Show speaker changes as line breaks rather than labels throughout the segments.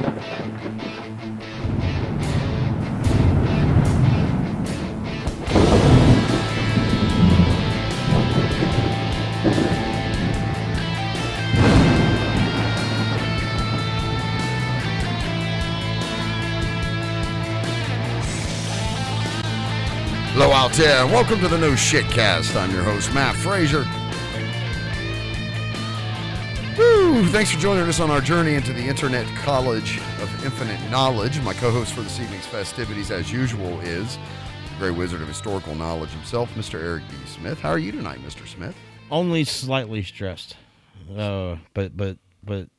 Hello out there, and welcome to the No Shit Cast. I'm your host, Matt Frazier. Woo! Thanks for joining us on our journey into the Internet College of Infinite Knowledge. My co-host for this evening's festivities, as usual, is the great wizard of historical knowledge himself, Mr. Eric D. Smith. How are you tonight, Mr. Smith?
Only slightly stressed, but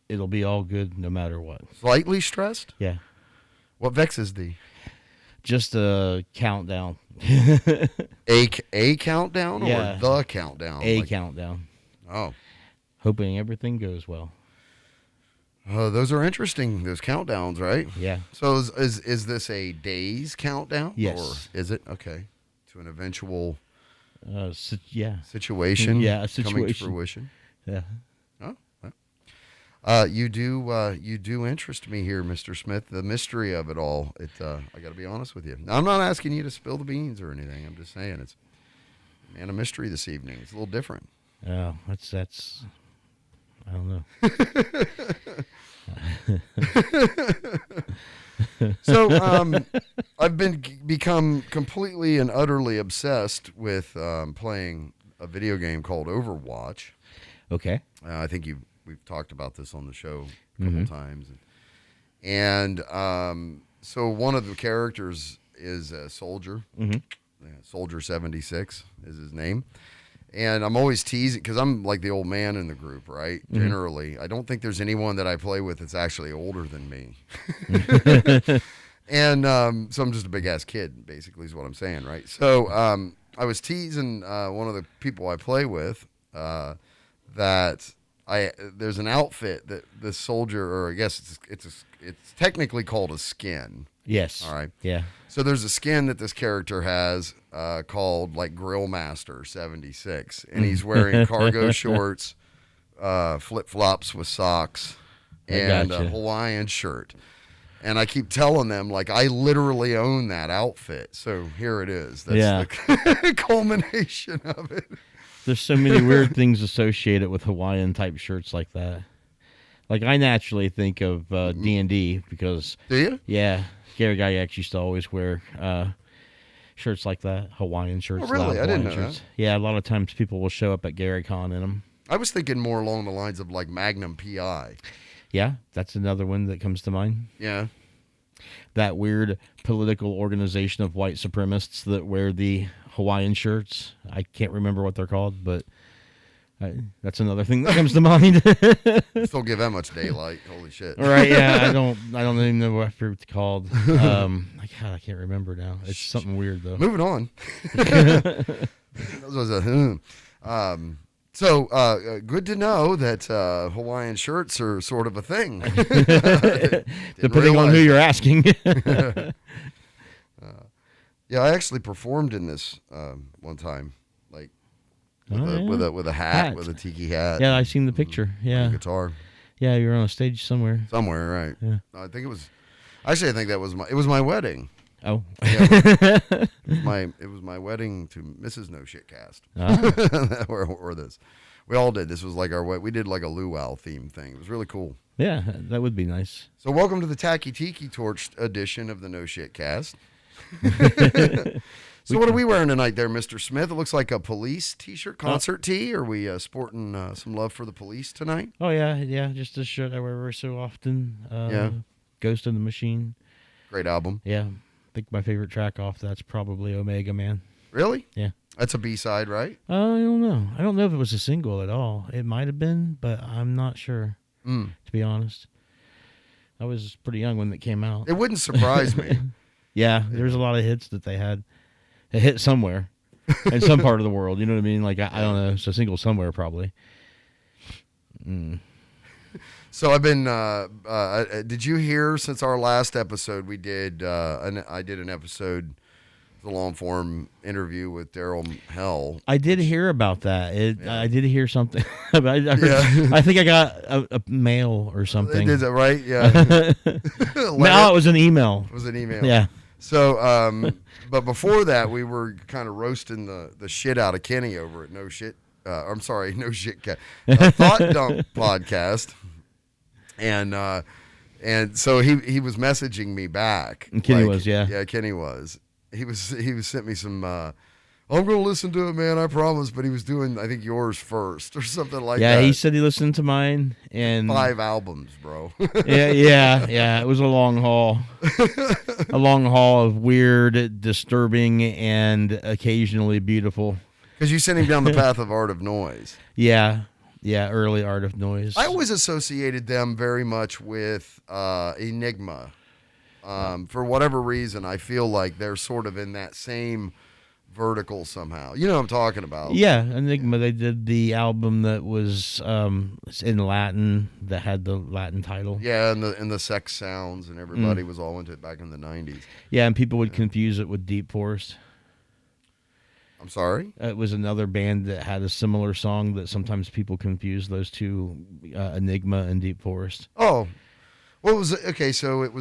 it'll be all good no matter what.
Slightly stressed?
Yeah.
What vexes thee?
Just a countdown.
A countdown or
Yeah.
the countdown?
Countdown.
Oh.
Hoping everything goes well.
Those are interesting, those countdowns, right?
Yeah.
So is this a day's countdown?
Yes.
Or is it? Okay. To an eventual
Yeah.
situation?
Yeah, a
coming to
situation.
fruition?
Yeah.
Oh, well. You do interest me here, Mr. Smith. The mystery of it all. I got to be honest with you. Now, I'm not asking you to spill the beans or anything. I'm just saying it's a mystery this evening. It's a little different.
Oh, that's. I don't know.
So I've become completely and utterly obsessed with playing a video game called Overwatch.
Okay.
I think we've talked about this on the show a couple times, and so one of the characters is a soldier. Soldier 76 is his name. And I'm always teasing because I'm like the old man in the group, right? Generally, I don't think there's anyone that I play with that's actually older than me. And so I'm just a big ass kid, basically, is what I'm saying, right? So I was teasing one of the people I play with that there's an outfit that this soldier, or I guess it's technically called a skin.
Yes.
All right.
Yeah.
So there's a skin that this character has called like Grillmaster 76, and he's wearing cargo shorts, flip-flops with socks, and a Hawaiian shirt. And I keep telling them, like, I literally own that outfit. So here it is. That's the culmination of it.
There's so many weird things associated with Hawaiian-type shirts like that. Like, I naturally think of D&D because...
Do you?
Yeah. Gary Gygax used to always wear shirts like that, Hawaiian shirts.
Oh, really? I didn't know that.
Yeah, a lot of times people will show up at GaryCon in them.
I was thinking more along the lines of like Magnum PI.
Yeah, that's another one that comes to mind.
Yeah.
That weird political organization of white supremacists that wear the Hawaiian shirts. I can't remember what they're called, but that's another thing that comes to mind.
Still give that much daylight. Holy shit.
Right, yeah. I don't even know what it's called. I can't remember now. It's something weird though.
Moving on. That was a So good to know that Hawaiian shirts are sort of a thing.
Depending on who you're asking.
Yeah, I actually performed in this one time, like with a hat, with a tiki hat.
Yeah, I've seen the picture. Yeah,
guitar.
Yeah, you were on a stage somewhere.
Somewhere, right?
Yeah.
I think it was. Actually, I think it was my wedding.
Oh.
Yeah, it was my wedding to Mrs. No Shit Cast.
Ah.
or this. We all did. This was like we did like a luau theme thing. It was really cool.
Yeah, that would be nice.
So welcome to the Tacky Tiki Torch edition of the No Shit Cast. So what are we wearing tonight there, Mr. Smith? It looks like a police t-shirt, concert tee. Are we sporting some love for the police tonight?
Oh, yeah. Just a shirt I wear every so often.
Yeah.
Ghost in the Machine.
Great album.
Yeah. I think my favorite track off that's probably Omega Man.
Really?
Yeah.
That's a B-side, right?
I don't know. I don't know if it was a single at all. It might have been, but I'm not sure, to be honest. I was pretty young when it came out.
It wouldn't surprise me.
Yeah, there's a lot of hits that they had. It hit somewhere in some part of the world. You know what I mean? Like, I don't know. It's a single somewhere, probably.
So I've been, did you hear since our last episode, I did an episode the long form interview with Daryl Hell.
I did hear about that. I did hear something. I
Yeah.
I think I got a mail or something.
Is that right? Yeah.
No, it was an email.
It was an email.
Yeah.
So, but before that, we were kind of roasting the shit out of Kenny over at No Shit. I'm sorry, No Shit Cat. Thought Dump podcast. And so he was messaging me back.
And Kenny was, yeah.
Yeah, Kenny was. He was sent me some I'm gonna listen to it, man, I promise, but he was doing I think yours first or something like that.
Yeah, he said he listened to mine and
5 albums, bro.
yeah. It was a long haul. A long haul of weird, disturbing, and occasionally beautiful.
Because you sent him down the path of Art of Noise.
Yeah, early Art of Noise.
I always associated them very much with Enigma. For whatever reason, I feel like they're sort of in that same vertical somehow. You know what I'm talking about?
Yeah, Enigma. They did the album that was in Latin, that had the Latin title.
Yeah, and the sex sounds, and everybody was all into it back in the 90s.
Yeah, and people would confuse it with Deep Forest.
I'm sorry?
It was another band that had a similar song that sometimes people confuse those two, Enigma and Deep Forest.
Oh, well, okay. So it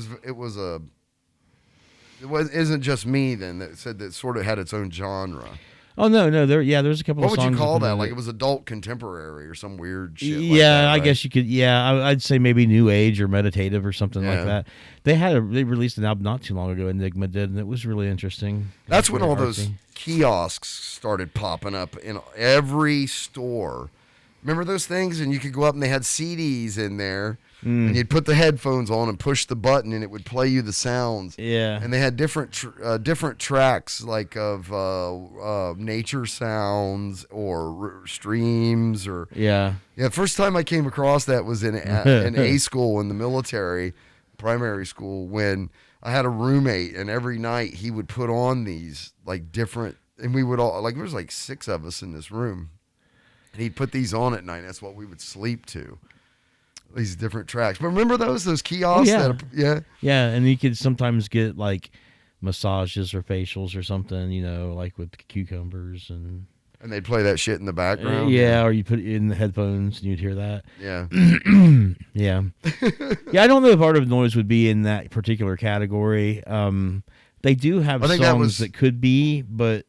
isn't just me then that said that sort of had its own genre.
Oh no, there's a couple.
What
of
would
songs
you call that?
it.
Like it was adult contemporary or some weird shit.
Yeah,
like that, right?
I guess you could. Yeah, I'd say maybe new age or meditative or something like that. They released an album not too long ago. Enigma did, and it was really interesting.
That's when all those kiosks started popping up in every store. Remember those things? And you could go up and they had CDs in there. And you'd put the headphones on and push the button, and it would play you the sounds.
Yeah.
And they had different tracks, like of nature sounds or streams or
Yeah.
First time I came across that was in A school in the military, primary school, when I had a roommate, and every night he would put on these like different, and we would all there was like 6 of us in this room, and he'd put these on at night. That's what we would sleep to. These different tracks. But remember those kiosks?
Oh, yeah. Yeah, and you could sometimes get like massages or facials or something, like with cucumbers and
they'd play that shit in the background.
Or you put it in the headphones and you'd hear that.
Yeah.
Yeah. Yeah, I don't know if Art of Noise would be in that particular category. They do have songs that could be, but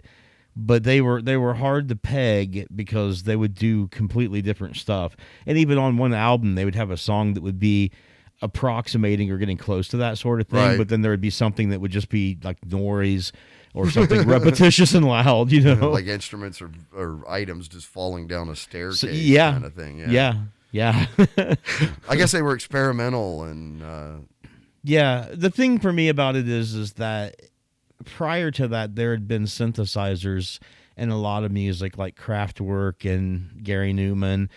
they were hard to peg because they would do completely different stuff. And even on one album, they would have a song that would be approximating or getting close to that sort of thing,
right.
But then there would be something that would just be like noise or something repetitious and loud,
like instruments or items just falling down a staircase kind of thing.
Yeah.
I guess they were experimental and
yeah. The thing for me about it is that prior to that, there had been synthesizers in a lot of music, like Kraftwerk and Gary Newman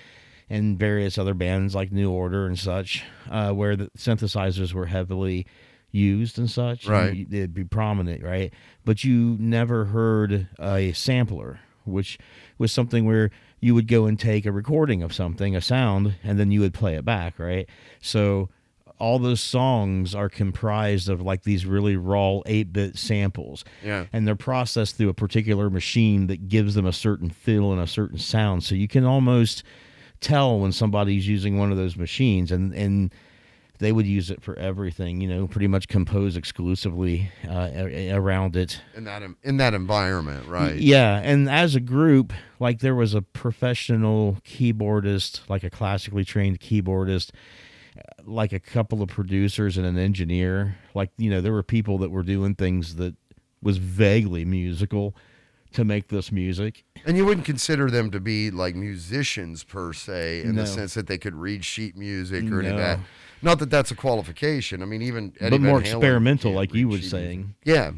and various other bands like New Order and such, where the synthesizers were heavily used and such.
Right.
And it'd be prominent, right? But you never heard a sampler, which was something where you would go and take a recording of something, a sound, and then you would play it back, right? So all those songs are comprised of like these really raw 8-bit samples.
Yeah.
And they're processed through a particular machine that gives them a certain feel and a certain sound. So you can almost tell when somebody's using one of those machines, and they would use it for everything, pretty much compose exclusively around it.
In that environment, right?
Yeah, and as a group, like there was a professional keyboardist, like a classically trained keyboardist, like a couple of producers and an engineer. Like, there were people that were doing things that was vaguely musical to make this music.
And you wouldn't consider them to be like musicians per se, in the sense that they could read sheet music or any of that. Not that that's a qualification. I mean, even Eddie
but
Van
more
Halen
experimental,
can't
like
read
you were
sheet
saying.
music. Yeah.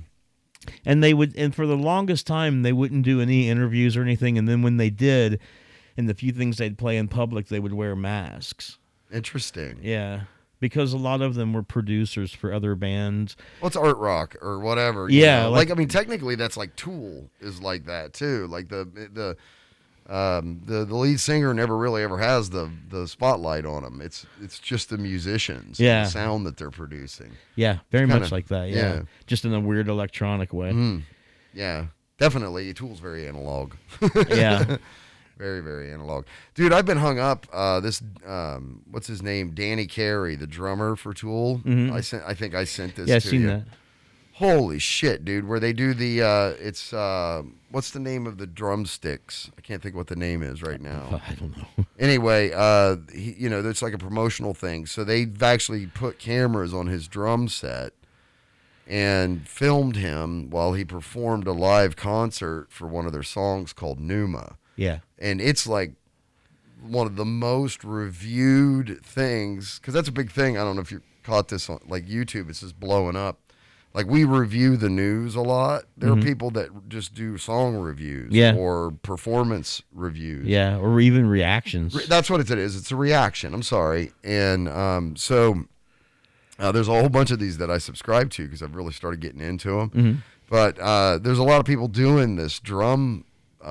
And for the longest time, they wouldn't do any interviews or anything. And then when they did, and the few things they'd play in public, they would wear masks.
Interesting.
Yeah, because a lot of them were producers for other bands.
Well, it's art rock or whatever.
Yeah,
like I mean, technically that's like Tool is like that too. Like the lead singer never really ever has the spotlight on him. It's just the musicians.
Yeah,
and the sound that they're producing.
Yeah, very much like that. Yeah, just in a weird electronic way.
Yeah, definitely. Tool's very analog.
Yeah.
Very, very analog. Dude, I've been hung up. What's his name? Danny Carey, the drummer for Tool.
Mm-hmm.
I think I sent this
Yeah, I've
to
seen
you.
that.
Holy shit, dude! Where they do the what's the name of the drumsticks? I can't think what the name is right now.
I don't know.
Anyway, it's like a promotional thing. So they've actually put cameras on his drum set and filmed him while he performed a live concert for one of their songs called Pneuma.
Yeah.
And it's like one of the most reviewed things, because that's a big thing. I don't know if you caught this on like YouTube. It's just blowing up. Like, we review the news a lot. There are people that just do song reviews or performance reviews.
Yeah, or even reactions.
That's what it is. It's a reaction. I'm sorry. And so there's a whole bunch of these that I subscribe to because I've really started getting into them.
Mm-hmm.
But there's a lot of people doing this drum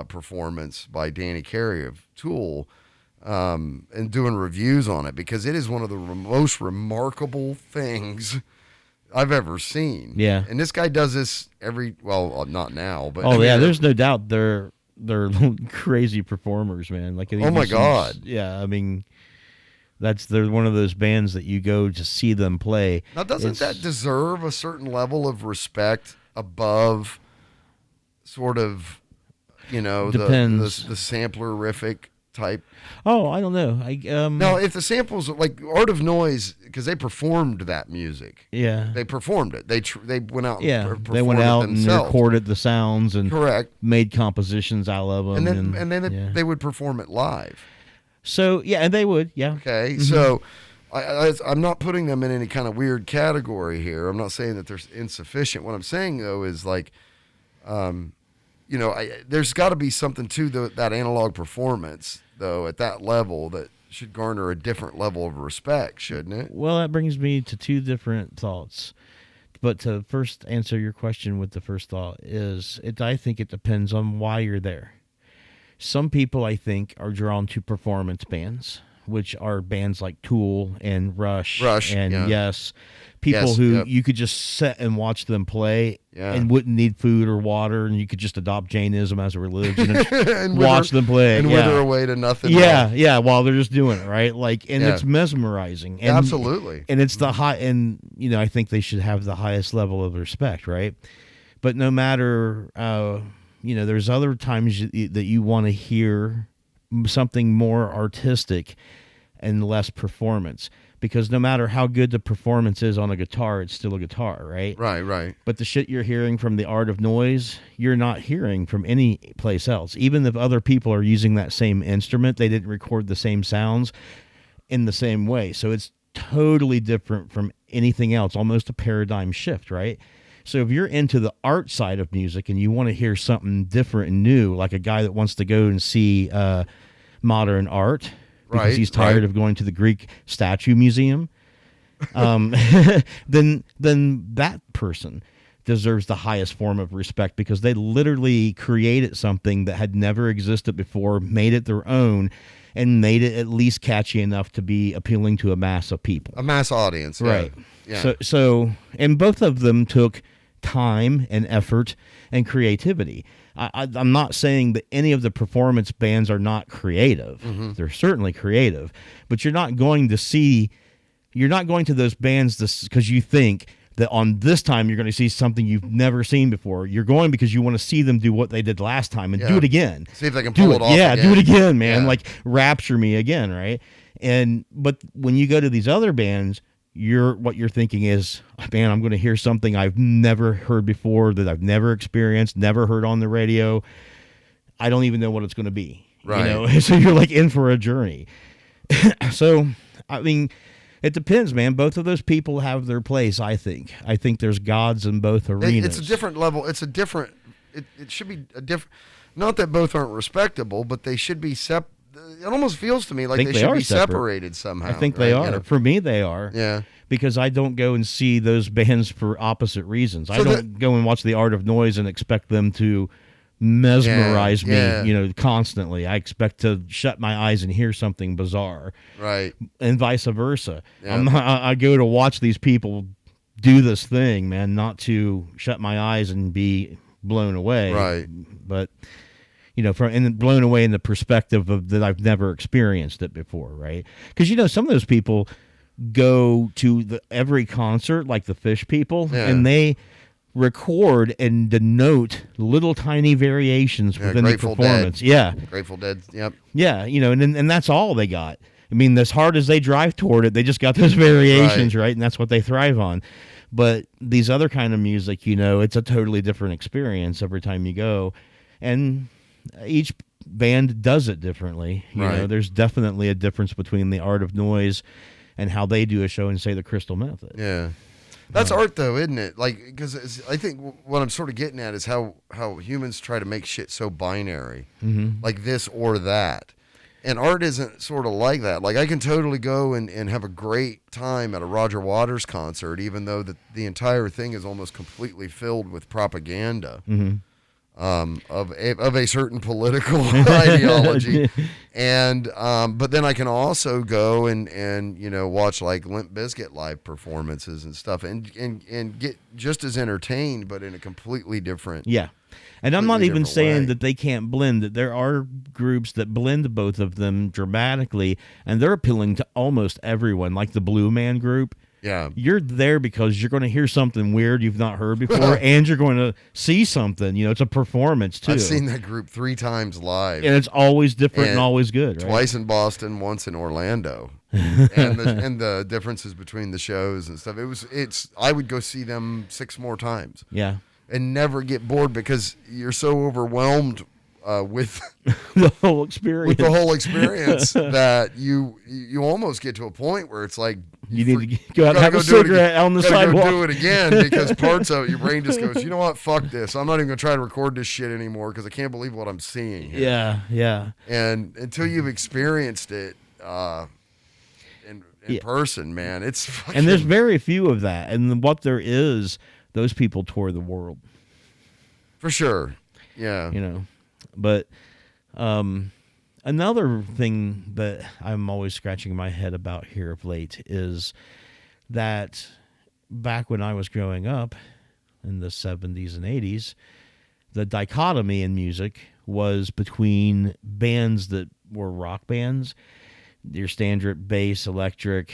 performance by Danny Carey of Tool and doing reviews on it because it is one of the most remarkable things I've ever seen.
Yeah.
And this guy does this not now, but
there's no doubt they're crazy performers, man. Like,
oh my God.
Yeah, I mean, they're one of those bands that you go to see them play.
Now, doesn't that deserve a certain level of respect above sort of,
depends.
the sampler-rific type?
Oh, I don't know.
Now, if the samples like Art of Noise, because they performed that music.
Yeah.
They performed it. They went out.
Yeah.
And
they went out and recorded the sounds and
correct
made compositions out of them.
And then they would perform it live.
So yeah, and they would. Yeah.
Okay. Mm-hmm. So I'm not putting them in any kind of weird category here. I'm not saying that they're insufficient. What I'm saying though is like, there's got to be something to that analog performance, though, at that level that should garner a different level of respect, shouldn't it?
Well, that brings me to two different thoughts. But to first answer your question with the first thought I think it depends on why you're there. Some people, I think, are drawn to performance bands, which are bands like Tool and Rush and Yes. People who you could just sit and watch them play and wouldn't need food or water, and you could just adopt Jainism as a religion and watch them play.
And wither away to nothing.
Yeah, while they're just doing it, right? It's mesmerizing. And,
absolutely.
And it's the high, and, I think they should have the highest level of respect, right? But no matter, there's other times that you want to hear something more artistic and less performance. Because no matter how good the performance is on a guitar, it's still a guitar, right?
Right.
But the shit you're hearing from the Art of Noise, you're not hearing from any place else. Even if other people are using that same instrument, they didn't record the same sounds in the same way. So it's totally different from anything else, almost a paradigm shift, right? So if you're into the art side of music and you want to hear something different and new, like a guy that wants to go and see modern art, because he's tired of going to the Greek statue museum, then that person deserves the highest form of respect because they literally created something that had never existed before, made it their own, and made it at least catchy enough to be appealing to a mass of people.
A mass audience.
Right.
Yeah.
So, and both of them took time and effort and creativity. I'm not saying that any of the performance bands are not creative. Mm-hmm. They're certainly creative, but you're not going to those bands because you think that on this time you're going to see something you've never seen before. You're going because you want to see them do what they did last time and do it again.
See if they can pull it off.
Yeah,
again.
do it again, man. Like rapture me again, right? But when you go to these other bands, what you're thinking is, man, I'm going to hear something I've never heard before, that I've never experienced, never heard on the radio. I don't even know what it's going to be.
Right.
So you're like in for a journey. So, I mean, it depends, man. Both of those people have their place, I think. I think there's gods in both arenas.
It's a different level. It should be a different, not that both aren't respectable, but they should be it almost feels to me like they should be separated somehow.
I think they are. For me, they are.
Yeah.
Because I don't go and see those bands for opposite reasons. I don't go and watch the Art of Noise and expect them to mesmerize me, constantly. I expect to shut my eyes and hear something bizarre.
Right.
And vice versa.
Yeah.
I go to watch these people do this thing, man, not to shut my eyes and be blown away.
Right.
But blown away in the perspective of that I've never experienced it before, right? Because some of those people go to every concert, like the Fish people, and they record and denote little tiny variations within the performance.
Grateful Dead. Yep.
Yeah, and that's all they got. I mean, as hard as they drive toward it, they just got those variations, right? And that's what they thrive on. But these other kind of music, it's a totally different experience every time you go. And each band does it differently. You know, there's definitely a difference between the Art of Noise and how they do a show and, say, the Crystal Method.
Yeah. That's art, though, isn't it? Like, because I think what I'm sort of getting at is how humans try to make shit so binary, like this or that. And art isn't sort of like that. Like, I can totally go and have a great time at a Roger Waters concert, even though the entire thing is almost completely filled with propaganda of a certain political ideology. And but then I can also go and watch like Limp Bizkit live performances and stuff and get just as entertained, but in a completely different
And I'm not even saying that they can't blend. That there are groups that blend both of them dramatically, and they're appealing to almost everyone, like the Blue Man Group.
Yeah.
You're there because you're going to hear something weird you've not heard before, and you're going to see something. It's a performance, too.
I've seen that group 3 times live.
And it's always different and always good, right?
Twice in Boston, once in Orlando. and the differences between the shows and stuff. I would go see them 6 more times.
Yeah.
And never get bored because you're so overwhelmed with
the whole experience.
That you almost get to a point where it's like
you need to go out and have a cigarette on the sidewalk.
Go do it again because parts of it, your brain just goes, you know what, fuck this. I'm not even gonna try to record this shit anymore because I can't believe what I'm seeing here.
Yeah.
And until you've experienced it in person, man, it's fucking...
And there's very few of that. And what there is, those people tour the world.
For sure. Yeah.
But another thing that I'm always scratching my head about here of late is that back when I was growing up in the 70s and 80s, the dichotomy in music was between bands that were rock bands, your standard bass, electric,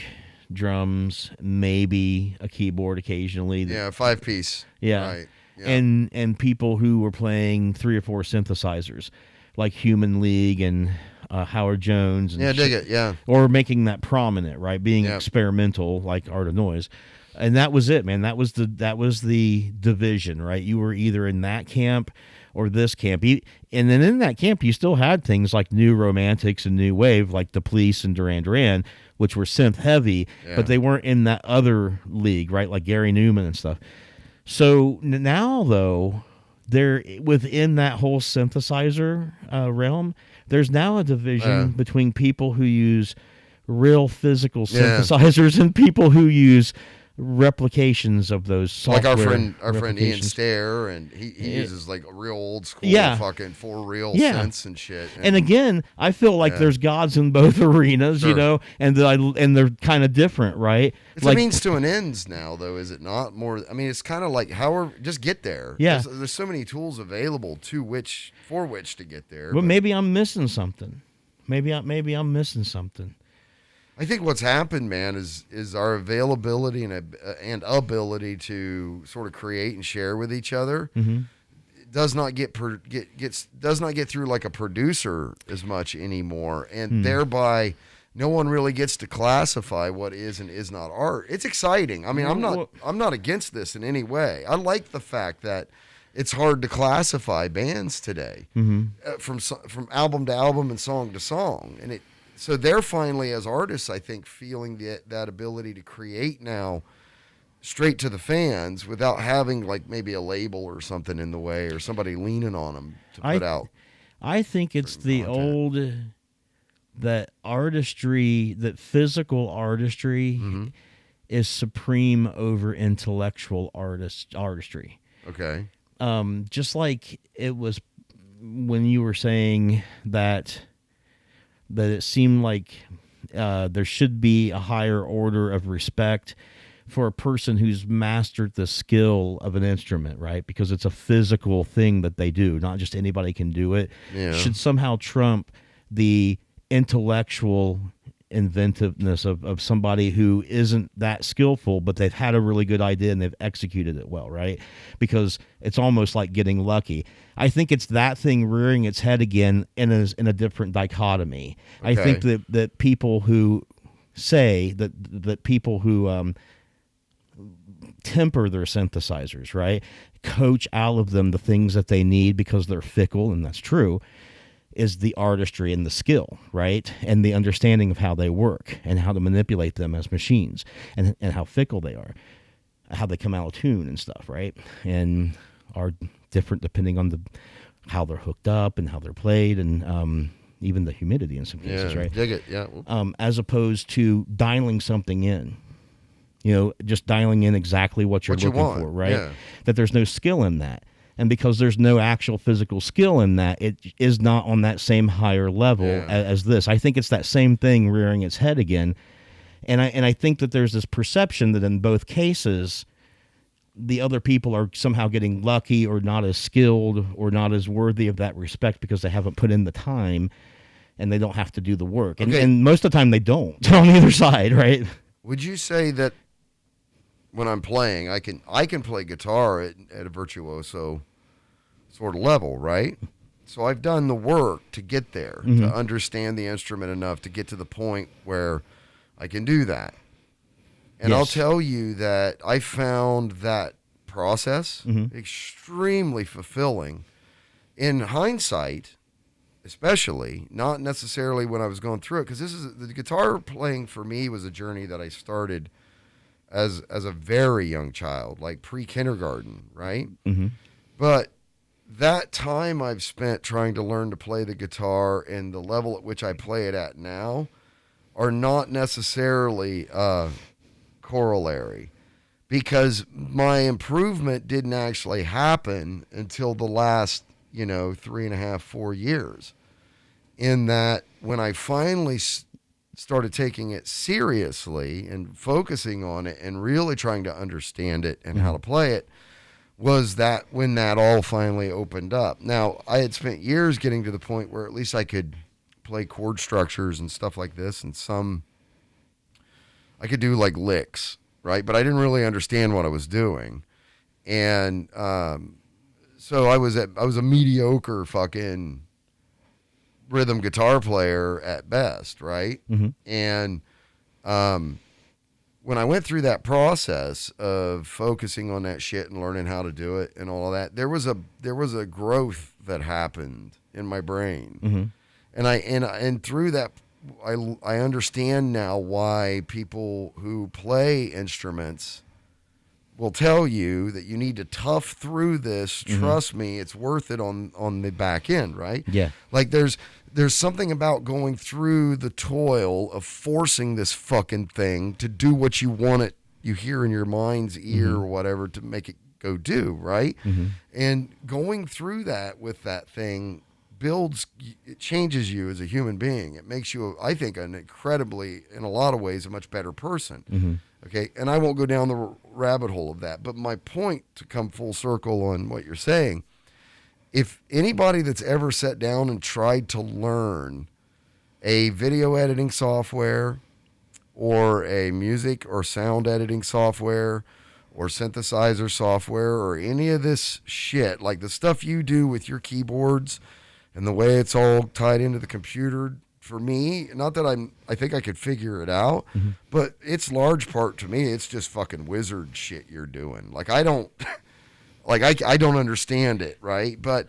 drums, maybe a keyboard occasionally.
Yeah, 5-piece.
Yeah. Right. Yeah. And people who were playing 3 or 4 synthesizers, like Human League and Howard Jones. And
dig it, yeah.
Or making that prominent, right? Being experimental, like Art of Noise. And that was it, man. That was the division, right? You were either in that camp or this camp. And then in that camp, you still had things like New Romantics and New Wave, like The Police and Duran Duran, which were synth heavy, but they weren't in that other league, right? Like Gary Newman and stuff. So now, though, they're within that whole synthesizer realm. There's now a division between people who use real physical synthesizers and people who use replications of those software.
Like our friend Ian Staer, and he uses like real old school fucking for real synths and shit.
And again, I feel like there's gods in both arenas, and they're kind of different, right?
It's a means to an ends now, though, is it not? More, I mean, it's kind of like just get there.
Yeah,
there's so many tools available for which to get there.
But maybe I'm missing something. Maybe I'm missing something.
I think what's happened, man, is our availability and ability to sort of create and share with each other does not get through like a producer as much anymore, and thereby no one really gets to classify what is and is not art. It's exciting. I mean, I'm not against this in any way. I like the fact that it's hard to classify bands today from album to album and song to song, and so they're finally, as artists, I think, feeling that ability to create now straight to the fans without having like maybe a label or something in the way or somebody leaning on them to put out.
I think it's the content. That artistry, that physical artistry is supreme over intellectual artistry.
Okay.
Just like it was when you were saying that it seemed like there should be a higher order of respect for a person who's mastered the skill of an instrument, right? Because it's a physical thing that they do, not just anybody can do it, should somehow trump the intellectual inventiveness of somebody who isn't that skillful, but they've had a really good idea and they've executed it well, right? Because it's almost like getting lucky. I think it's that thing rearing its head again in a different dichotomy. Okay. I think that people who say that people who temper their synthesizers, right, coach out of them the things that they need because they're fickle, and that's true, is the artistry and the skill, right? And the understanding of how they work and how to manipulate them as machines and how fickle they are, how they come out of tune and stuff, right? And are different depending on how they're hooked up and how they're played and even the humidity in some cases, right?
Dig it, yeah.
As opposed to dialing something in, just dialing in exactly what you're looking for, right? Yeah. That there's no skill in that. And because there's no actual physical skill in that, it is not on that same higher level as this. I think it's that same thing rearing its head again. And I think that there's this perception that in both cases, the other people are somehow getting lucky or not as skilled or not as worthy of that respect because they haven't put in the time and they don't have to do the work. Okay. And most of the time they don't on either side, right?
Would you say that when I'm playing, I can play guitar at a virtuoso sort of level, right? So I've done the work to get there, to understand the instrument enough to get to the point where I can do that. And I'll tell you that I found that process extremely fulfilling. In hindsight, especially, not necessarily when I was going through it, because the guitar playing for me was a journey that I started as a very young child, like pre-kindergarten, right? Mm-hmm. But that time I've spent trying to learn to play the guitar and the level at which I play it at now are not necessarily corollary, because my improvement didn't actually happen until the last, 3.5, 4 years. In that, when I finally started taking it seriously and focusing on it and really trying to understand it and how to play it, was that when that all finally opened up. Now, I had spent years getting to the point where at least I could play chord structures and stuff like this, and I could do like licks, right? But I didn't really understand what I was doing. And so I was a mediocre fucking rhythm guitar player at best, right? Mm-hmm. And when I went through that process of focusing on that shit and learning how to do it and all of that, there was a growth that happened in my brain. Mm-hmm. And through that, I understand now why people who play instruments will tell you that you need to tough through this. Mm-hmm. Trust me, it's worth it on the back end, right?
Yeah.
Like there's something about going through the toil of forcing this fucking thing to do what you want it, you hear in your mind's ear or whatever, to make it go do, right? Mm-hmm. And going through that with that thing it changes you as a human being. It makes you, I think, an incredibly, in a lot of ways, a much better person. Mm-hmm. Okay, and I won't go down the rabbit hole of that, but my point, to come full circle on what you're saying, if anybody that's ever sat down and tried to learn a video editing software or a music or sound editing software or synthesizer software or any of this shit, like the stuff you do with your keyboards and the way it's all tied into the computer, for me, not that I think I could figure it out, but it's large part to me, it's just fucking wizard shit you're doing. Like I don't understand it, right? But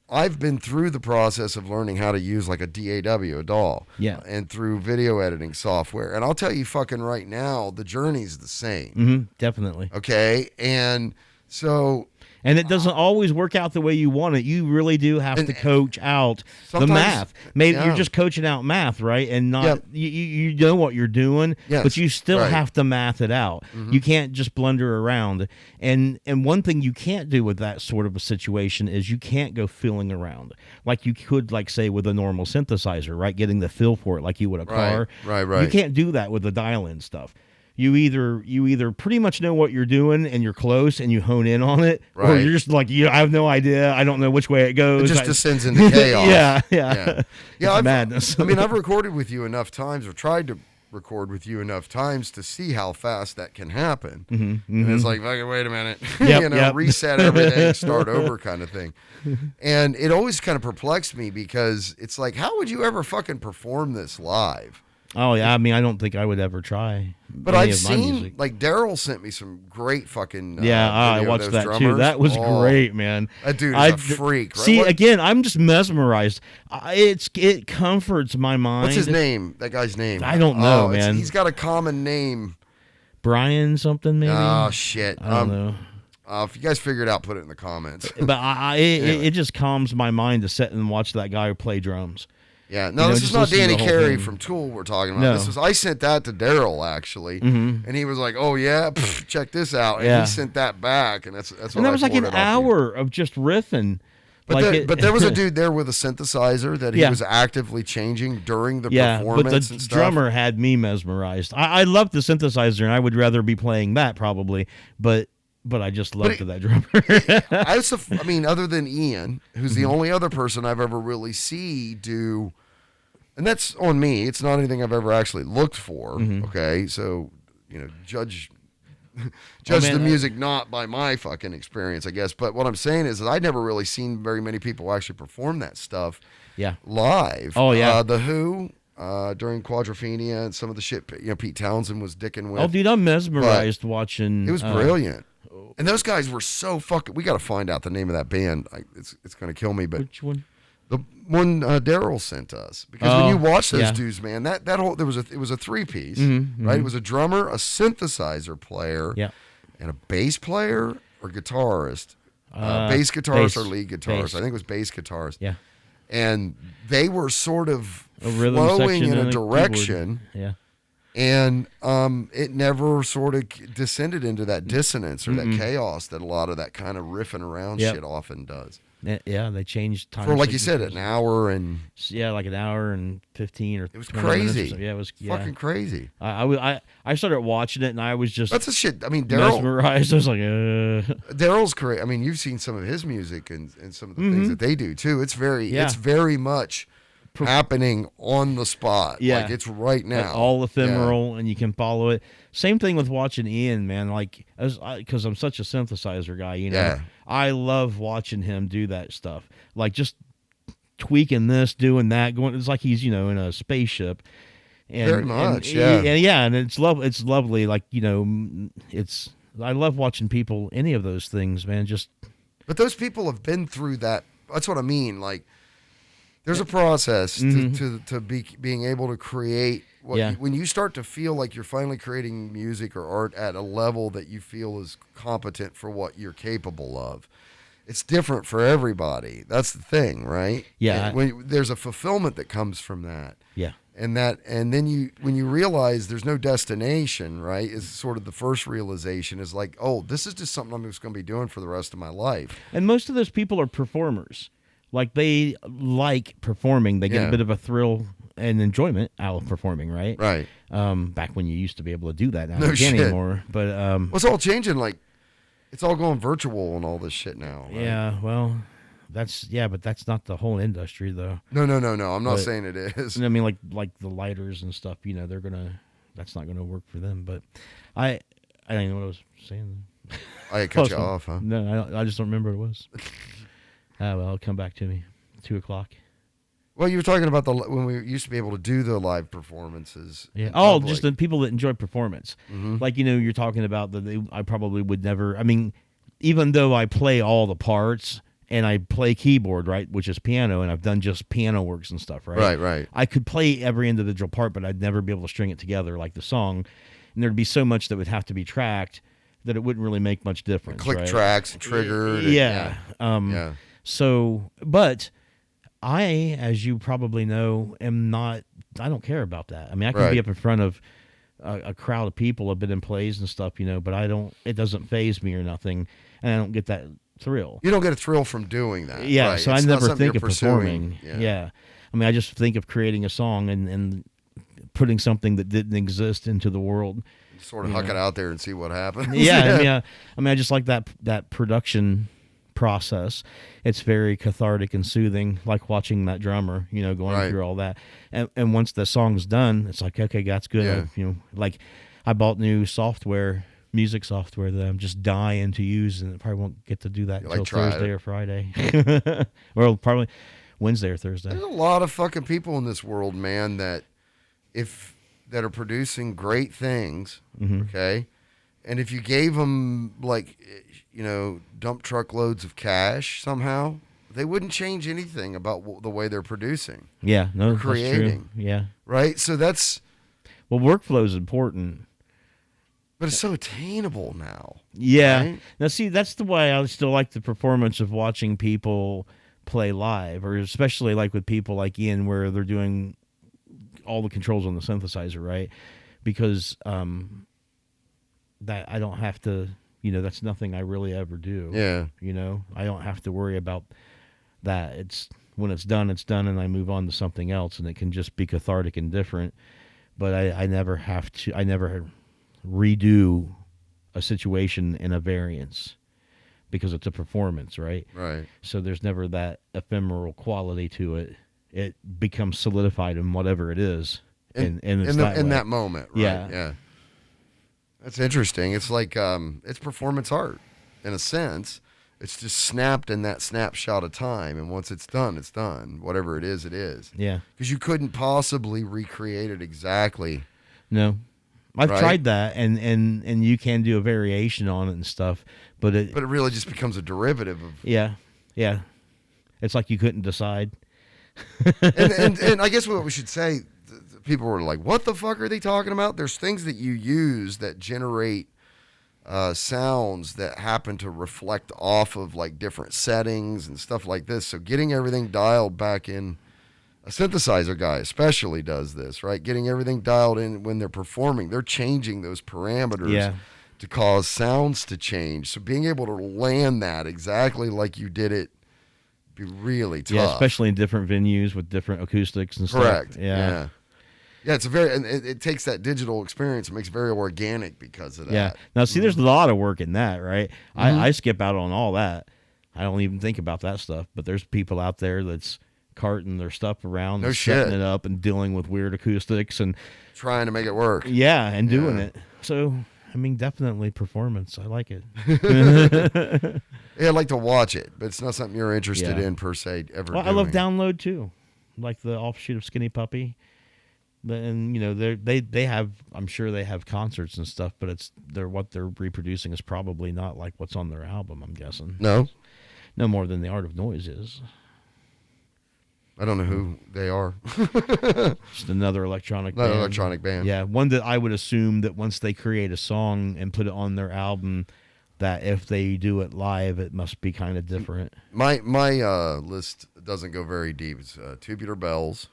I've been through the process of learning how to use like a DAW, a DAW, and through video editing software. And I'll tell you fucking right now, the journey's the same.
Mm-hmm, definitely.
Okay, and so...
And it doesn't always work out the way you want it. You really do have to coach out the math. Maybe you're just coaching out math, right? And not you know what you're doing, but you still have to math it out. Mm-hmm. You can't just blunder around. And one thing you can't do with that sort of a situation is you can't go feeling around like you could, like say with a normal synthesizer, right? Getting the feel for it like you would a car.
Right.
You can't do that with the dial-in stuff. you either pretty much know what you're doing and you're close and you hone in on it, or you're just like, I have no idea. I don't know which way it goes.
It just descends into chaos.
Yeah. It's madness.
I mean, I've recorded with you enough times, or tried to record with you enough times to see how fast that can happen. And it's like, okay, wait a minute, reset everything, start over kind of thing. And it always kind of perplexed me, because it's like, how would you ever fucking perform this live?
Oh yeah, I mean, I don't think I would ever try.
But I've seen, like, Daryl sent me some great fucking
I watched that too. That was great, man.
That dude is a freak. Right?
See, again, I'm just mesmerized. It comforts my mind.
What's his name? That guy's name?
I don't know, man.
He's got a common name.
Brian something, maybe.
Oh shit,
I don't know.
If you guys figure it out, put it in the comments.
But it just calms my mind to sit and watch that guy play drums.
Yeah, no, this is not Danny Carey from Tool we're talking about.
No.
I sent that to Daryl, actually, and he was like, "Oh yeah, check this out," and he sent that back, and that's what.
And that was like an hour of just riffing.
But there was a dude there with a synthesizer that he was actively changing during the performance.
But the drummer had me mesmerized. I love the synthesizer, and I would rather be playing that probably, but I just loved that drummer.
I mean, other than Ian, who's the only other person I've ever really see do. And that's on me. It's not anything I've ever actually looked for. Okay, so judge the music not by my fucking experience, I guess. But what I'm saying is that I'd never really seen very many people actually perform that stuff. Live.
Oh yeah.
The Who during Quadrophenia and some of the shit. Pete Townsend was dicking with.
Oh, dude, I'm mesmerized watching.
It was brilliant. And those guys were so fucking. We got to find out the name of that band. It's going to kill me. But
which one?
The one Daryl sent us, because when you watch those dudes, man, that whole it was a 3-piece, right? It was a drummer, a synthesizer player, and a bass player or guitarist, bass guitarist or lead guitarist. I think it was bass guitarist.
Yeah,
and they were sort of
flowing
in a direction.
Keyboard.
And it never sort of descended into that dissonance or that chaos that a lot of that kind of riffing around shit often does.
Yeah, they changed time
for, like you said, an hour and
like an hour and 15 or.
It was crazy.
So. Yeah, it was
fucking crazy.
I started watching it and I was just
that's a shit. I mean, Daryl
mesmerized. I was like,
Daryl's great. I mean, you've seen some of his music and some of the things that they do too. It's very much happening on the spot. Like it's right now.
All ephemeral, and you can follow it. Same thing with watching Ian, man. Like, because I'm such a synthesizer guy, I love watching him do that stuff. Like just tweaking this, doing that, going. It's like he's in a spaceship. And,
very much,
and it's lovely. Like I love watching people, any of those things, man.
But those people have been through that. That's what I mean. Like, there's a process to being able to create. When you start to feel like you're finally creating music or art at a level that you feel is competent for what you're capable of, it's different for everybody. That's the thing, right?
Yeah.
There's a fulfillment that comes from that.
Yeah.
And then when you realize there's no destination, right, is sort of the first realization is like, oh, this is just something I'm just going to be doing for the rest of my life.
And most of those people are performers. Like, they like performing. They get a bit of a thrill and enjoyment out of performing, right?
Right.
Back when you used to be able to do that. Now you can't anymore. But
well, it's all changing. Like, it's all going virtual and all this shit now. Right?
Yeah. Well, but that's not the whole industry, though.
No. I'm not saying it is.
I mean, like the lighters and stuff. That's not gonna work for them. But I don't know what I was saying.
I cut you off, huh?
No, I just don't remember what it was. Well, it'll come back to me. 2:00.
Well, you were talking about when we used to be able to do the live performances.
Yeah. Oh, just the people that enjoy performance. Like, you're talking about that. I probably would never. I mean, even though I play all the parts and I play keyboard, right, which is piano, and I've done just piano works and stuff, right?
Right.
I could play every individual part, but I'd never be able to string it together like the song, and there'd be so much that would have to be tracked that it wouldn't really make much difference.
Click tracks and triggered.
Yeah. So, but I, as you probably know, I don't care about that. I mean, I can be up in front of a crowd of people. I've been in plays and stuff, but it doesn't faze me or nothing. And I don't get that thrill.
You don't get a thrill from doing that.
Yeah.
Right.
So
it's
I never think of
pursuing.
performing. Yeah. I mean, I just think of creating a song and putting something that didn't exist into the world.
sort of huck it out there and see what happens.
Yeah, I mean, I just like that production process. It's very cathartic and soothing, like watching that drummer, going through all that. And once the song's done, it's like, okay, that's good.
Yeah.
Like I bought new music software that I'm just dying to use, and I probably won't get to do that until Thursday or Friday. Or probably Wednesday or Thursday.
There's a lot of fucking people in this world, man, that are producing great things, okay? And if you gave them, like, dump truckloads of cash somehow, they wouldn't change anything about the way they're producing.
Yeah, no,
creating.
That's true. Yeah.
Right? So
well, workflow is important.
But it's so attainable now.
Yeah.
Right?
Now, see, that's the way I still like the performance of watching people play live, or especially like with people like Ian, where they're doing all the controls on the synthesizer, right? Because that I don't have to, that's nothing I really ever do.
Yeah.
I don't have to worry about that. It's when it's done, and I move on to something else, and it can just be cathartic and different. But I never have to. I never redo a situation in a variance because it's a performance, right?
Right.
So there's never that ephemeral quality to it. It becomes solidified in whatever it is, and it's
in that moment, right?
Yeah.
That's interesting. It's like it's performance art in a sense. It's just snapped in that snapshot of time, and once it's done, it's done. Whatever it is, it is.
Yeah.
Because you couldn't possibly recreate it exactly.
No. I've tried that, and you can do a variation on it and stuff, but it
really just becomes a derivative of.
Yeah. It's like you couldn't decide.
and I guess what we should say, people were like, "What the fuck are they talking about?" There's things that you use that generate sounds that happen to reflect off of like different settings and stuff like this. So getting everything dialed back in. A synthesizer guy especially does this, right? Getting everything dialed in when they're performing. They're changing those parameters to cause sounds to change. So being able to land that exactly like you did it be really tough.
Yeah, especially in different venues with different acoustics and stuff.
Correct. Yeah, it's it takes that digital experience and makes it very organic because of that.
Yeah. Now, see, there's a lot of work in that, right? I skip out on all that. I don't even think about that stuff. But there's people out there that's carting their stuff around and setting it up and dealing with weird acoustics and
trying to make it work.
Yeah, and doing it. So, I mean, definitely performance. I like it.
Yeah, I like to watch it, but it's not something you're interested in per se ever.
Well, I love download too, like the offshoot of Skinny Puppy. And they have, I'm sure they have concerts and stuff, but what they're reproducing is probably not like what's on their album. I'm guessing no more than the Art of Noise is.
I don't know who they are.
Just another electronic band. Yeah, one that I would assume that once they create a song and put it on their album, that if they do it live, it must be kind of different.
My list doesn't go very deep. It's Tubular Bells,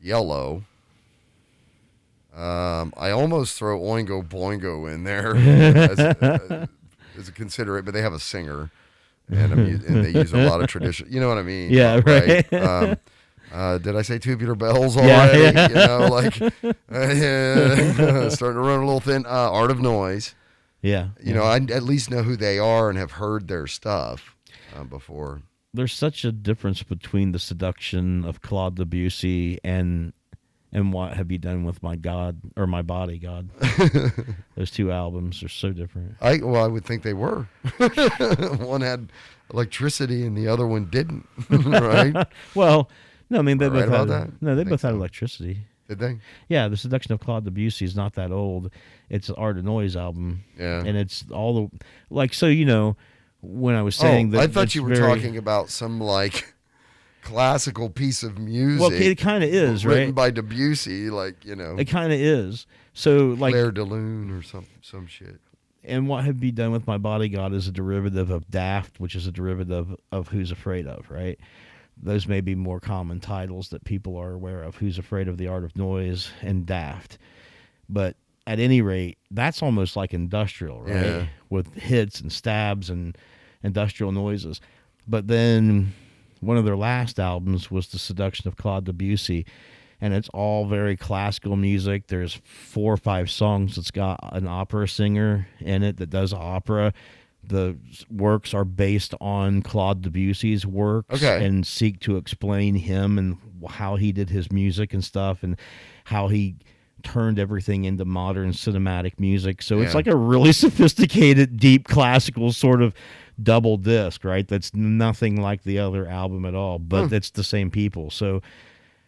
Yellow. I almost throw Oingo Boingo in there as a considerate, but they have a singer. And they use a lot of tradition. You know what I mean?
Yeah, right.
Did I say Tubular Bells already?
Yeah.
Starting to run a little thin. Art of Noise.
Yeah.
I at least know who they are and have heard their stuff before.
There's such a difference between the seduction of Claude Debussy and What Have You Done With My God, or My Body, God. Those two albums are so different.
I would think they were. One had electricity and the other one didn't, right?
Well, no, I mean, they both had
that?
No, they both had electricity.
Did they?
Yeah, the seduction of Claude Debussy is not that old. It's an Art of Noise album.
Yeah.
And it's all the, when I was saying that.
I thought you were talking about some classical piece of music.
Well, it kind of is, right?
Written by Debussy,
It kind of is. So,
Claire de Lune or some shit.
And What Have You Done With My Body, God is a derivative of Daft, which is a derivative of Who's Afraid Of, right? Those may be more common titles that people are aware of, Who's Afraid of the Art of Noise and Daft. But at any rate, that's almost like industrial, right?
Yeah.
With hits and stabs and industrial noises. But then one of their last albums was The Seduction of Claude Debussy, and it's all very classical music. There's 4 or 5 songs that's got an opera singer in it that does opera. The works are based on Claude Debussy's works and seek to explain him and how he did his music and stuff and how he turned everything into modern cinematic music. So it's like a really sophisticated, deep classical sort of double disc, right? That's nothing like the other album at all, but it's the same people. So,